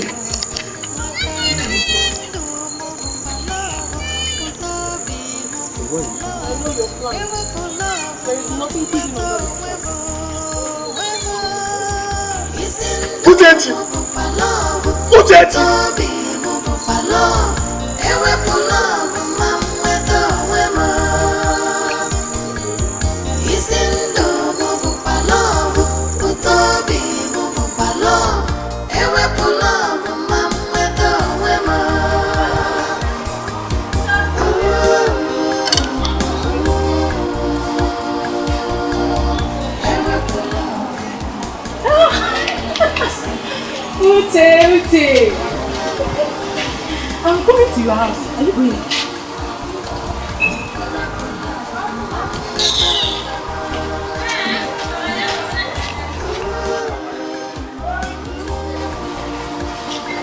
Uche! Uche! I'm coming to your house. Are you going?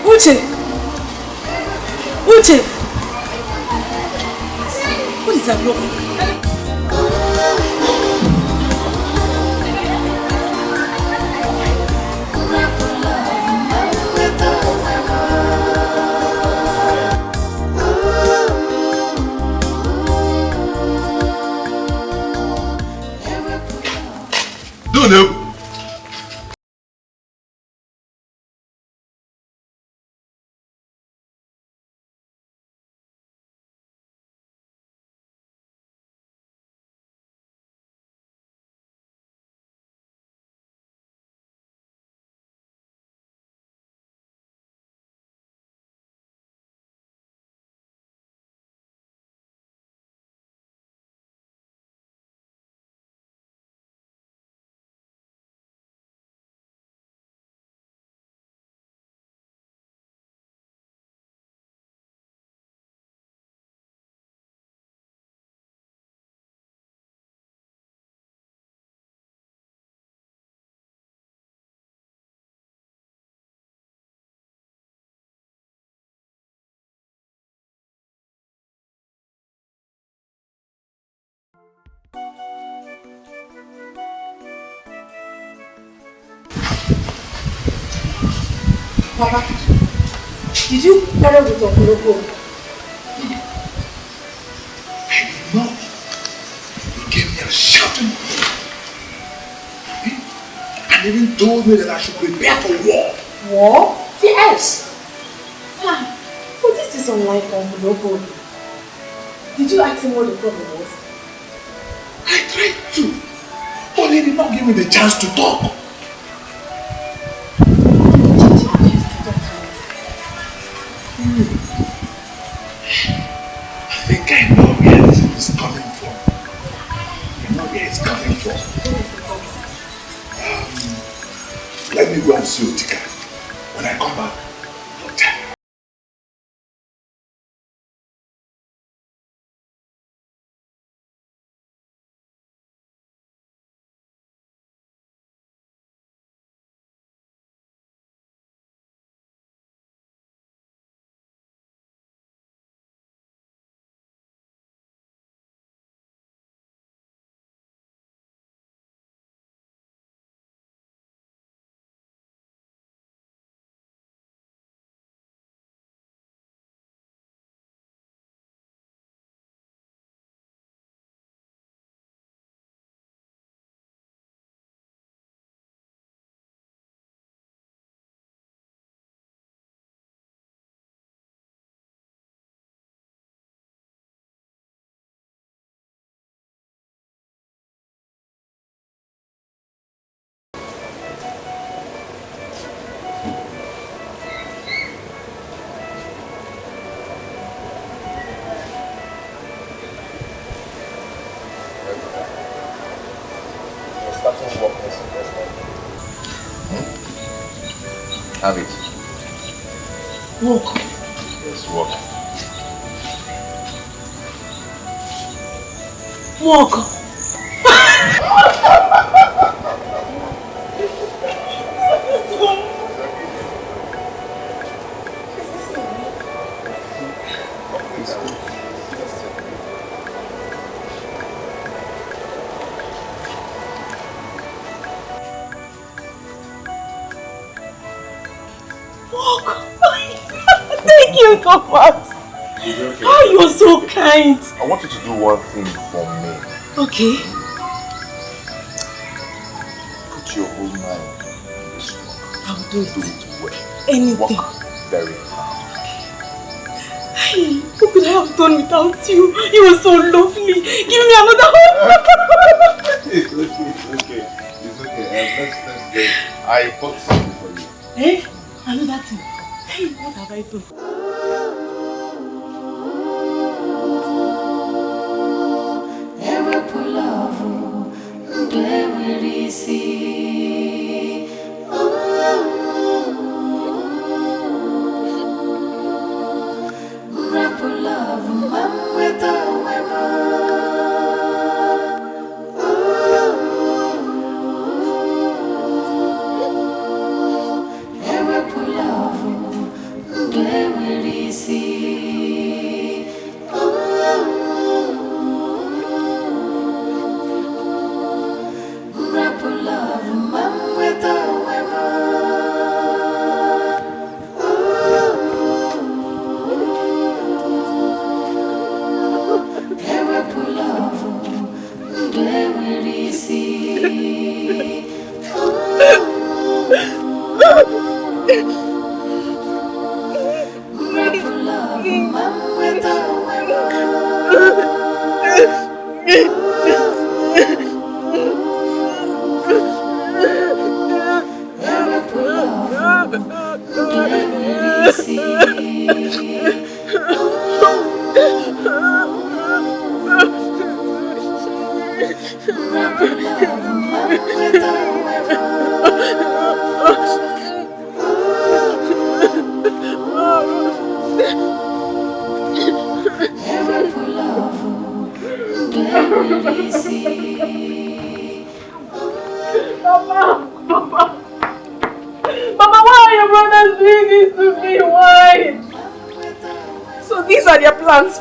Uche! Uche! What is that block? No. Papa, did you quarrel with Uncle Oko? No. He gave me a shouting and even told me that I should prepare for war. War? Yes. But this is unlike Uncle Oko. Did you ask him what the problem was? I tried to, but he did not give me the chance to talk. I think I know where this is coming from. I know where it's coming from. Let me go and see Etiko. When I come back, I'll tell you. Have it. Walk. Yes, walk. Walk. Thank you so much. Okay. Oh, you're so kind. I want you to do one thing for me. Okay. Put your whole mind in this work. I will do it. Do it well. Anything. Work very hard. Hey, what could I have done without you? You were so lovely. Give me another hug. It's okay. It's okay. Let's go. I bought something for you. Hey, another thing. Hey, what have I done?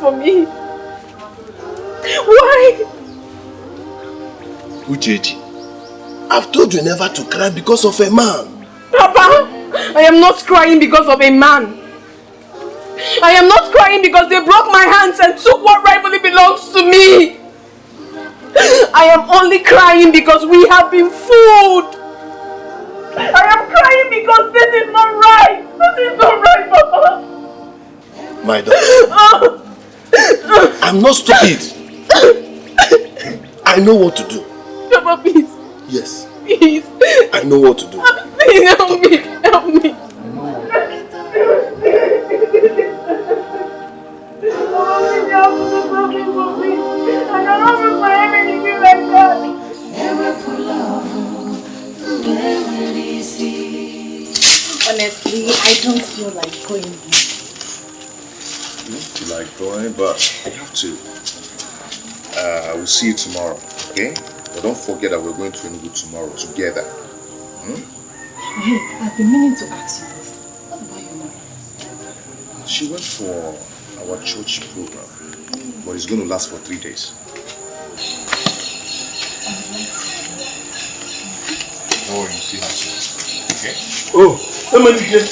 For me. Why? Uche, I've told you never to cry because of a man. Papa, I am not crying because of a man. I am not crying because they broke my hands and took what rightfully belongs to me. I am only crying because we have been fooled. I am crying because this is not right. This is not right, Papa. My daughter. I'm not stupid. I know what to do. Papa, please. Yes. Please. I know what to do. Please help me. Help me. I cannot lose my anything like that. Honestly, I don't feel like going. You don't feel like going, but I have to. I will see you tomorrow, okay? But don't forget that we're going to Nollywood tomorrow together. Hey, I've been meaning to ask you this. What about your mother? She went for our church program, but it's going to last for 3 days. Don't worry, you see her soon. Okay? Oh, Emenike,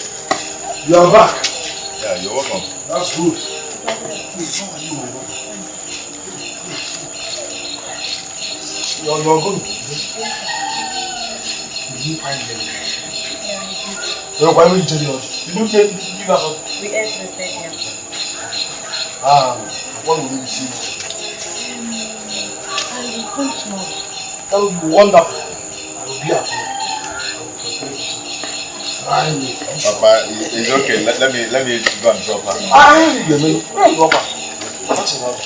you are back. Yeah, you're welcome. That's good. You're good. Did you find them? Yeah, why would you tell us? Did you give us? We ate the stadium. What will we see? I will come tomorrow. That will be wonderful. I will be at home. Papa, it's okay. Let me go and drop her. Drop her. That's enough.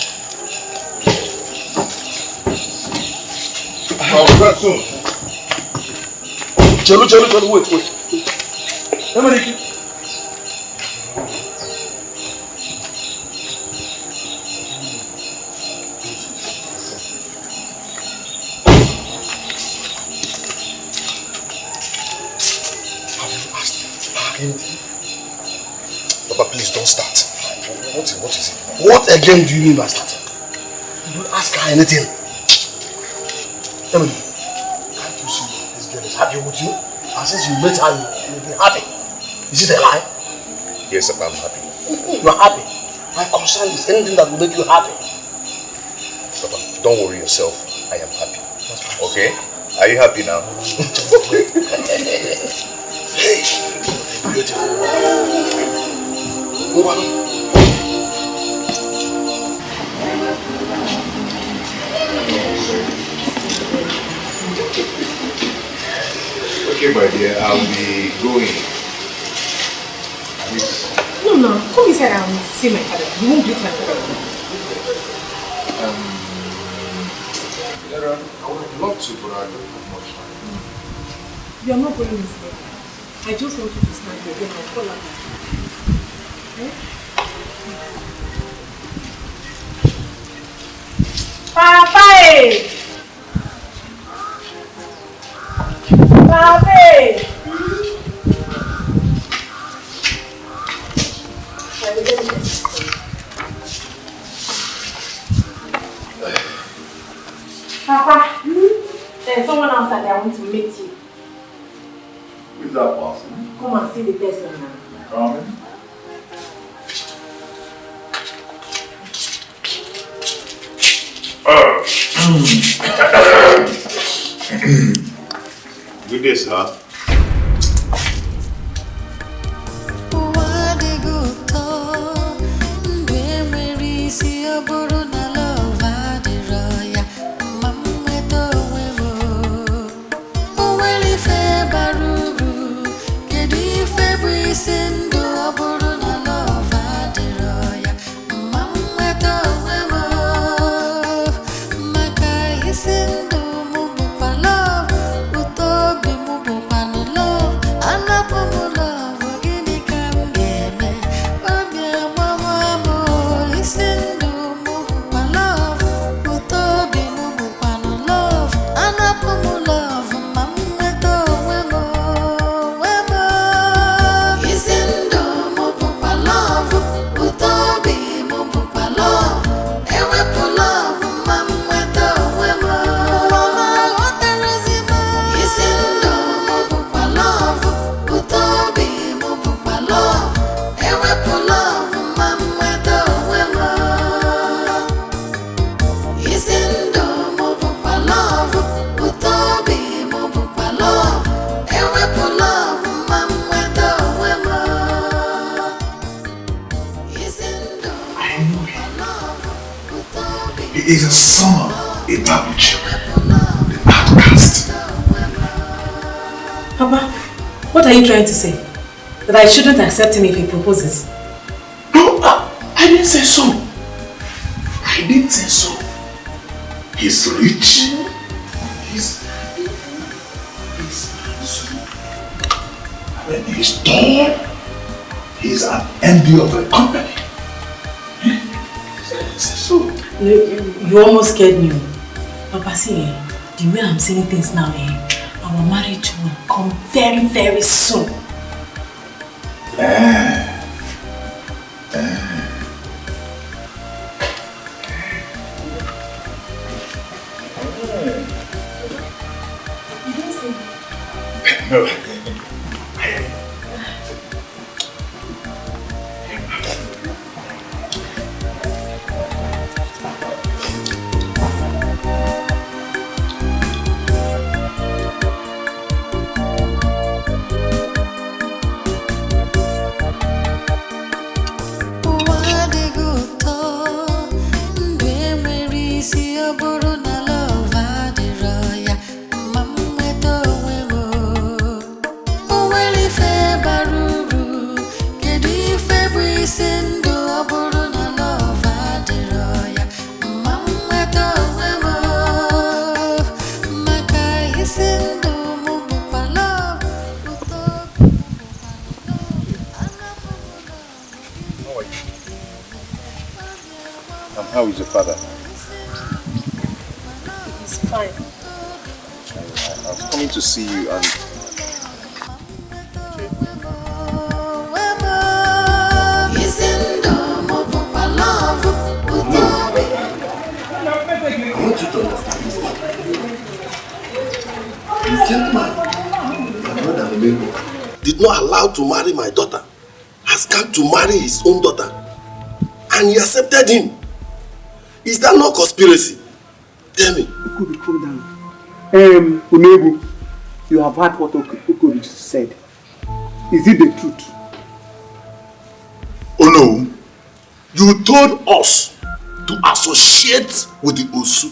I'll be back soon. Chelu, wait. Papa, please don't start. What is it? What again do you mean by starting? You don't ask her anything. Emily, can't you see this girl is happy with you? And since you met her, you'll be happy. Is it a lie? Yes, Papa, I'm happy. You are happy. My concern is anything that will make you happy. Papa, don't worry yourself. I am happy. Okay? Are you happy now? Hey, beautiful. Okay, my dear, I'll be going. No, come inside and see my father. You won't greet my father. I would love to, but I don't have much time. You are not going inside. I just want you to stand here. Then I'll call her. Eh? Papa! Papa! Papa, there's someone outside that I want to meet you. Who's that person? Come and see the person now. Coming? Good day, sir. He is a son of a babuch, the outcast. Papa, what are you trying to say? That I shouldn't accept him if he proposes? No, I didn't say so. I didn't say so. He's rich. He's handsome. When he's tall, he's an MD of a company. So. You almost scared me. Papa, see, the way I'm saying things now, our marriage will come very, very soon. You don't say. No. And how is your father? He's fine. I was coming to see you and... I want you to understand this. The gentleman, my brother Mabel, did not allow to marry my daughter, has come to marry his own daughter, and he accepted him. Is that not conspiracy? Tell me. Okubi, calm down. Unebu, you have heard what Okubi said. Is it the truth? Oh no. You told us to associate with the Osu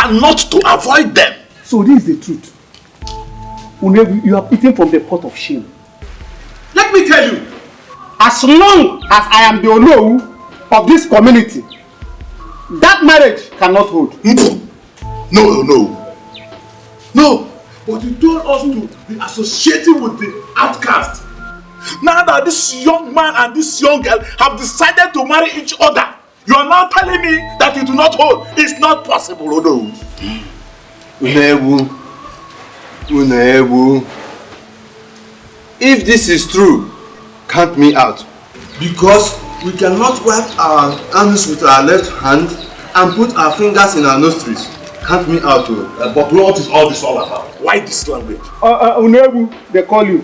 and not to avoid them. So this is the truth. Unebu, you have eaten from the pot of shame. Let me tell you, as long as I am the Onowu of this community, that marriage cannot hold. No. But you told us to be associating with the outcast. Now that this young man and this young girl have decided to marry each other, you are now telling me that you do not hold. It's not possible, Ono. Unebu. If this is true, count me out. Because we cannot wipe our hands with our left hand and put our fingers in our nostrils. Count me out. But what is all this all about? Why this language? Unebu, they call you.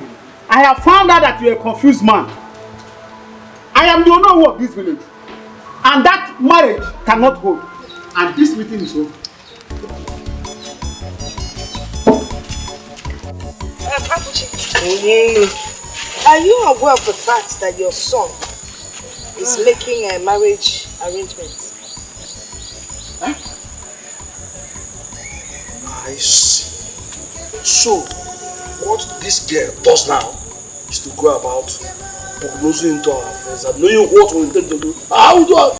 I have found out that you are a confused man. I am the owner of this village. And that marriage cannot hold. And this meeting is over. Are you aware of the fact that your son is making a marriage arrangements? Huh? I see. So, what this girl does now is to go about prognosing into our affairs and knowing what we intend to do. How do I?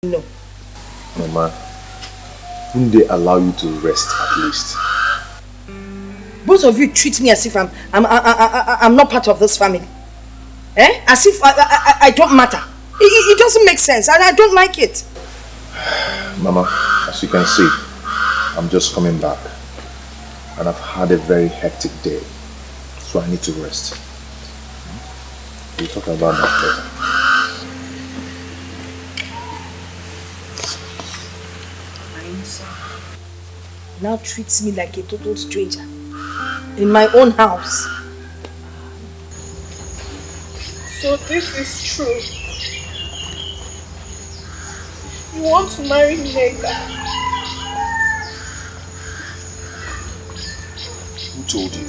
No. Mama, wouldn't they allow you to rest at least? Both of you treat me as if I'm not part of this family. As if I don't matter. It doesn't make sense and I don't like it. Mama, as you can see, I'm just coming back. And I've had a very hectic day. So I need to rest. We'll talk about that later. Now treats me like a total stranger in my own house. So this is true. You want to marry Nega? Who told you?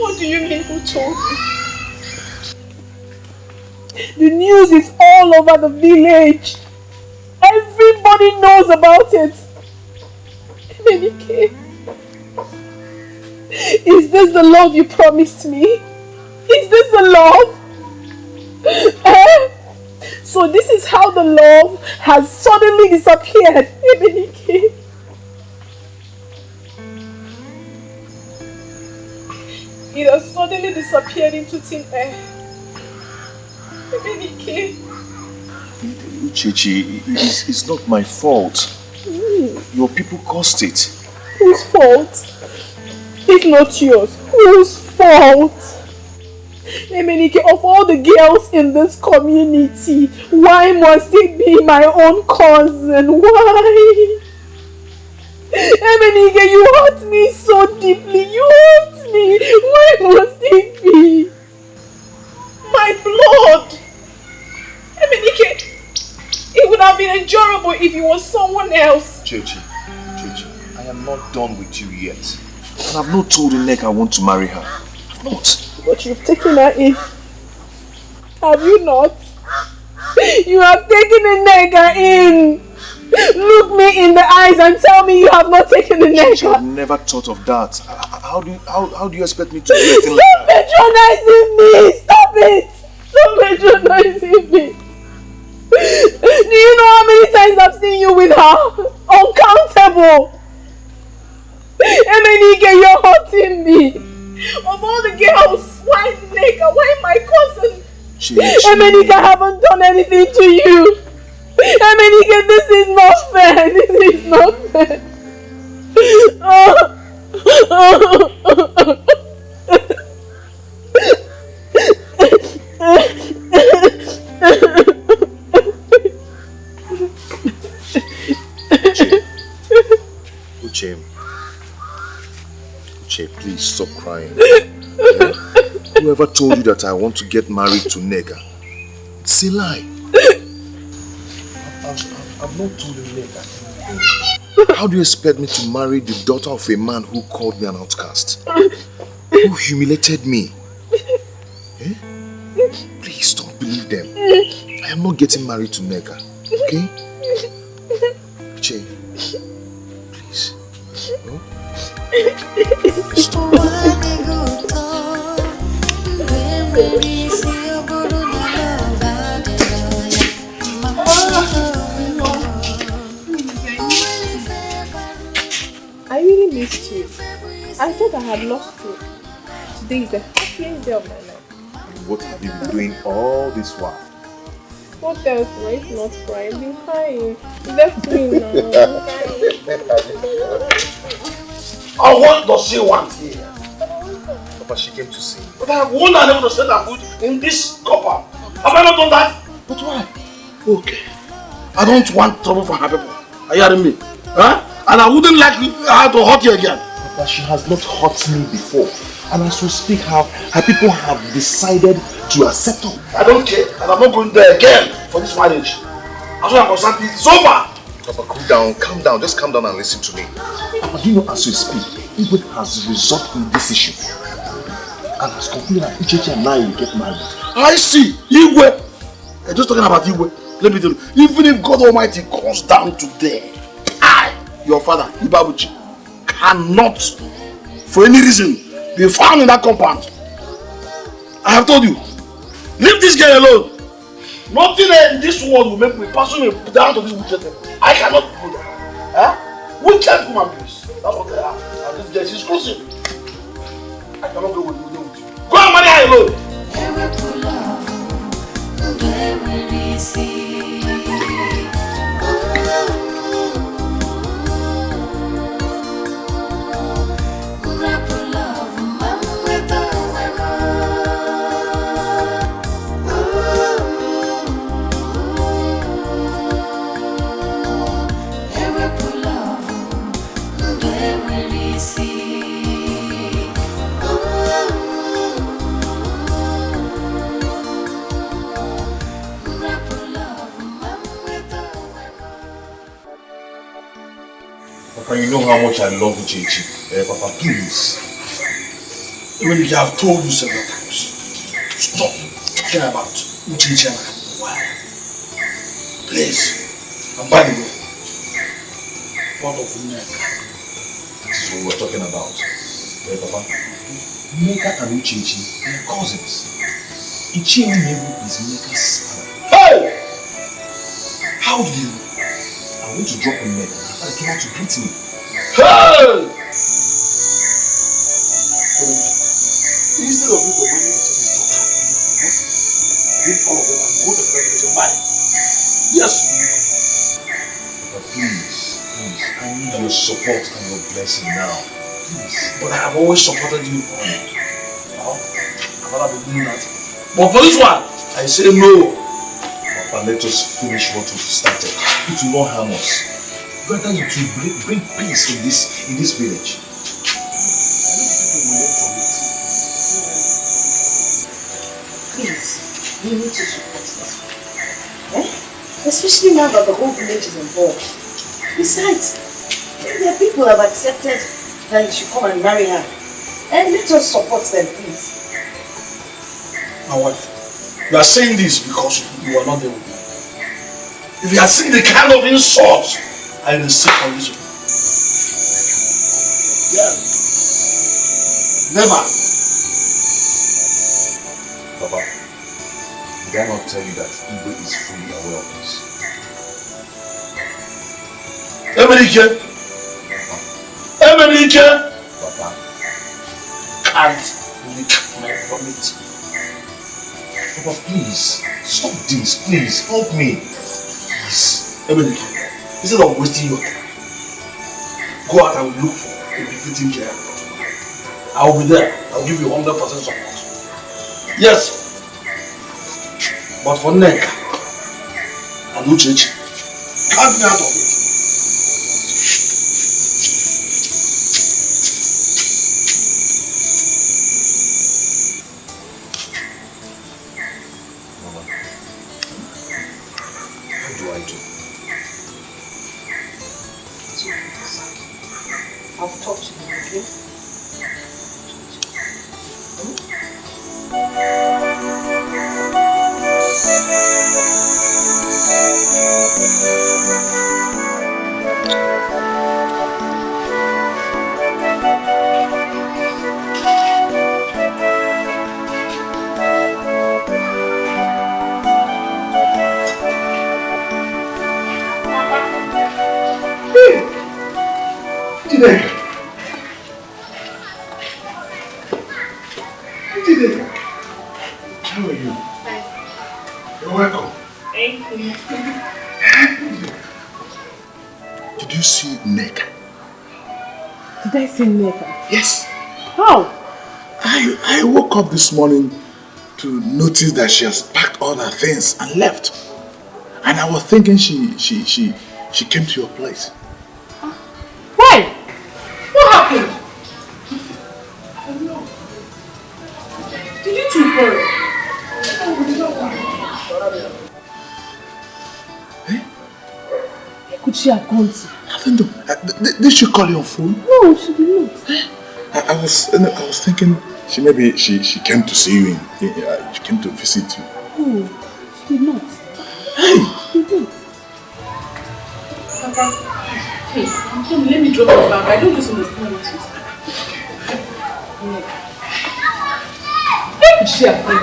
What do you mean who told you? The news is all over the village. Everybody knows about it. Enike, is this the love you promised me? Is this the love? So this is how the love has suddenly disappeared. Enike. it has suddenly disappeared into thin air. Emenike. Uche, it's not my fault. Your people caused it. Whose fault? If not yours, whose fault? Emenike, of all the girls in this community, why must it be my own cousin? Why? Emenike, you hurt me so deeply. You hurt me. Why must it be my blood? Emenike, it would have been endurable if it was someone else. Chechi, I am not done with you yet. And I've not told Nneka I want to marry her. I've not. But you've taken her in. Have you not? You have taken Nneka in. Look me in the eyes and tell me you have not taken Nneka. I've never thought of that. How do you expect me to do anything like Stop that? patronizing me! Stop it! Stop patronizing me! Do you know how many times I've seen you with her? Uncountable! Emenike, you're hurting me! Of all the girls, why Nneka? Why my cousin? Emenike, I haven't done anything to you! Emenike, this is not fair! This is not fair! Uche, please stop crying. Yeah? Whoever told you that I want to get married to Nneka, it's a lie. I've not told Nneka. How do you expect me to marry the daughter of a man who called me an outcast? Who humiliated me? Eh? Please don't believe them. I am not getting married to Nneka. Okay? Uche, please. No? Stop. I really missed you. I thought I had lost you. Today is the happiest day of my life. What have you been doing all this while? What else? Why is not crying? I've been crying. You left me now. Oh, what does she want here? Papa, she came to see me. But I have warned her never to set her foot in this copper. Have I not done that? But why? Okay. I don't want trouble for her people. Are you hearing me? Huh? And I wouldn't like her to hurt you again. Papa, she has not hurt me before. And as we speak, her people have decided to accept her. I don't care. And I'm not going there again for this marriage. As far as I'm concerned, it's over. Papa, calm down. Just calm down and listen to me. Papa, you know, as we speak, Igwe has resolved in this issue. And has concluded that Uche and I will get married. I see. Igwe. I'm just talking about Igwe. Let me tell you, even if God Almighty comes down today, I, your father, Ibabuchi, cannot, for any reason, be found in that compound. I have told you, leave this girl alone. Nothing in this world will make me pursue me down to this wicked thing. I cannot do that. Huh? Wicked human beings. That's what they are. And this girl is exclusive. I cannot go with you. Go and marry her alone. Papa, you know how much I love Uche. Papa, please. Even if I have told you several times, stop talking about Uche and why. Please. And by the way, what of Nneka? That is what we're talking about. Papa, Nneka and Uche are cousins. Uche is Nneka's father. Hey! How do you know? I went to drop him Nneka. I came out to greet me. Hey! Instead of you to marry each other's daughter, leave all of them and go to the graduation marry. Yes. But please, I need your support and your blessing now. Please. But I have always supported you on it. I've never been doing that. But for this one, I say no. Papa, let us finish what we've started. It will not harm us. Rather, it will bring peace in this village. Please, we need to support this. Especially now that the whole village is involved. Besides, there are people who have accepted that you should come and marry her. And let us support them, please. My wife, you are saying this because you are not there with me. If you had seen the kind of insult I received from this woman. Yeah. Never. Papa, did I not tell you that Igwe is fully aware of this? Emenike! Papa. Can't lick my vomit. Papa, please, stop this, please, help me. Please. Emenike, instead of wasting your time, go out and look for a befitting girl. I will be there. I will give you 100% support. Yes. But for Neka and Uche, count me out of it. Mama, what do I do? I'll talk to you, okay? How are you? You're welcome. Thank you. Did you see Neka? Did I see Neka? Yes. How? I woke up this morning to notice that she has packed all her things and left. And I was thinking she came to your place. Why? What happened? I don't know. Did you two quarrel? Where could she have gone to? I don't know. Did she call you on phone? No, she did not. I was thinking she came to see you. She came to visit you. Oh, she did not. Hey! She did not. Papa, hey, come, let me drop you back. I don't misunderstand what you said. Where could she have gone to?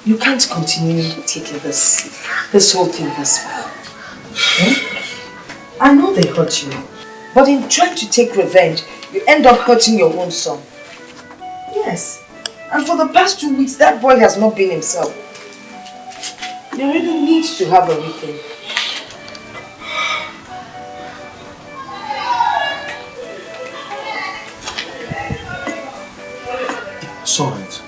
You can't continue taking this whole thing this far. I know they hurt you, but in trying to take revenge, you end up hurting your own son. Yes, and for the past 2 weeks, that boy has not been himself. You really need to have a rethink. It's alright.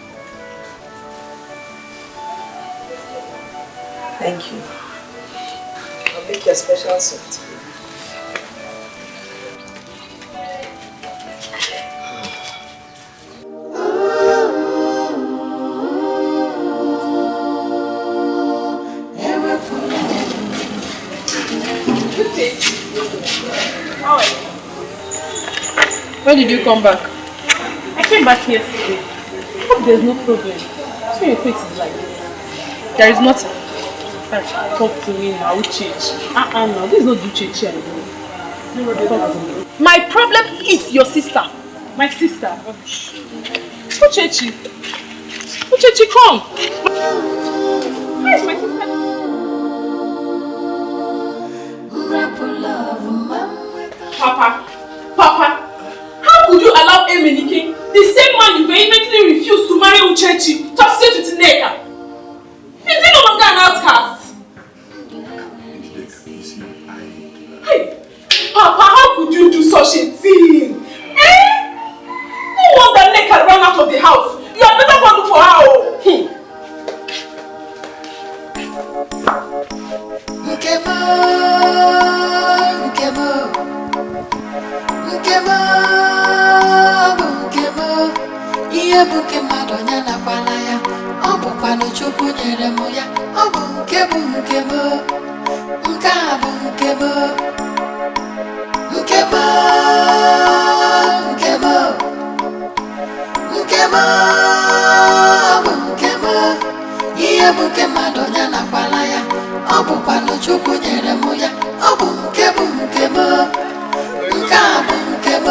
Thank you. I'll make you a special soup. When did you come back? I came back yesterday. Hope there's no problem. So your face is like this. There is nothing. Talk to me now, Uche. No, this is not Uche anymore. My problem is sister. Uche, come. Where is my sister? Papa, how could you allow Emenike, the same man you vehemently refused to marry Uche, to associate with Nneka? Is he no longer an outcast? Hey, Papa, how could you do such a thing? No wonder Nneka ran out of the house. You had better go look for her. Buke madonya na kwalaya, obu kwano chuku nyere moya, obu nkebo, nkabu nkebo, iye buke madonya na kwalaya, obu kwano chuku nyere moya, obu nkebo, nkabu nkebo.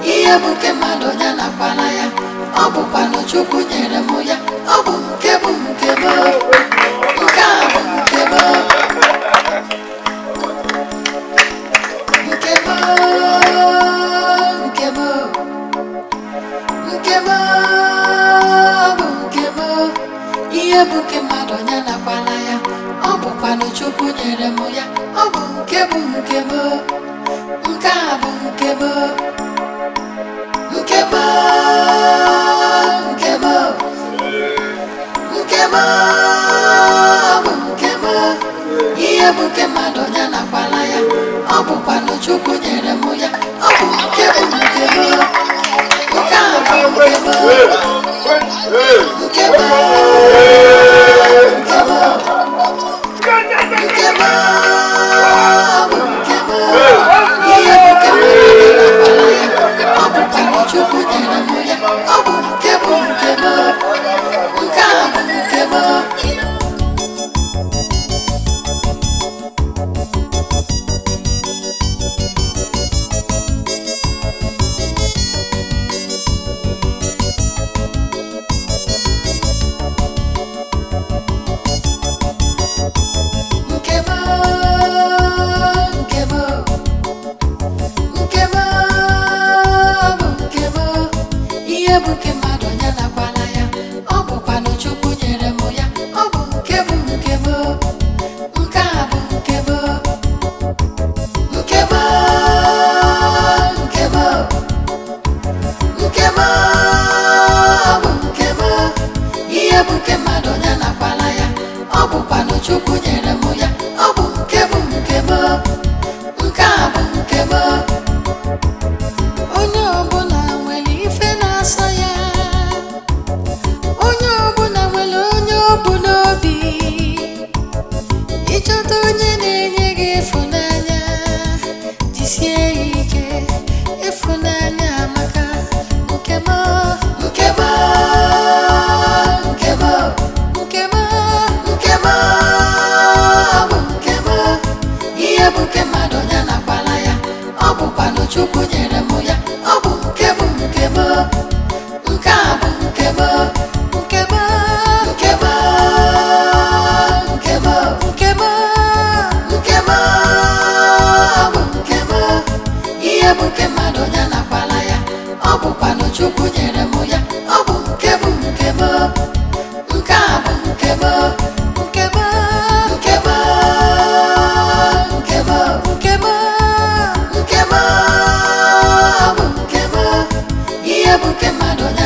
Iye buke madonya na kwalaya, obu kwano chuku nyere moya, obu nkebo, nkabu nkebo, iye buke madonya na kwalaya, obu kwano chuku nyere moya, obu nkebo, nkabu nkebo. Iye buke madonya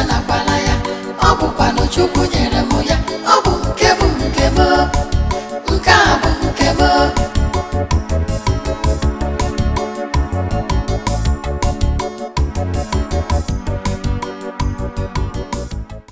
na kwalaya, obu kwano chuku nyere moya, obu nkebo, nkabu nkebo.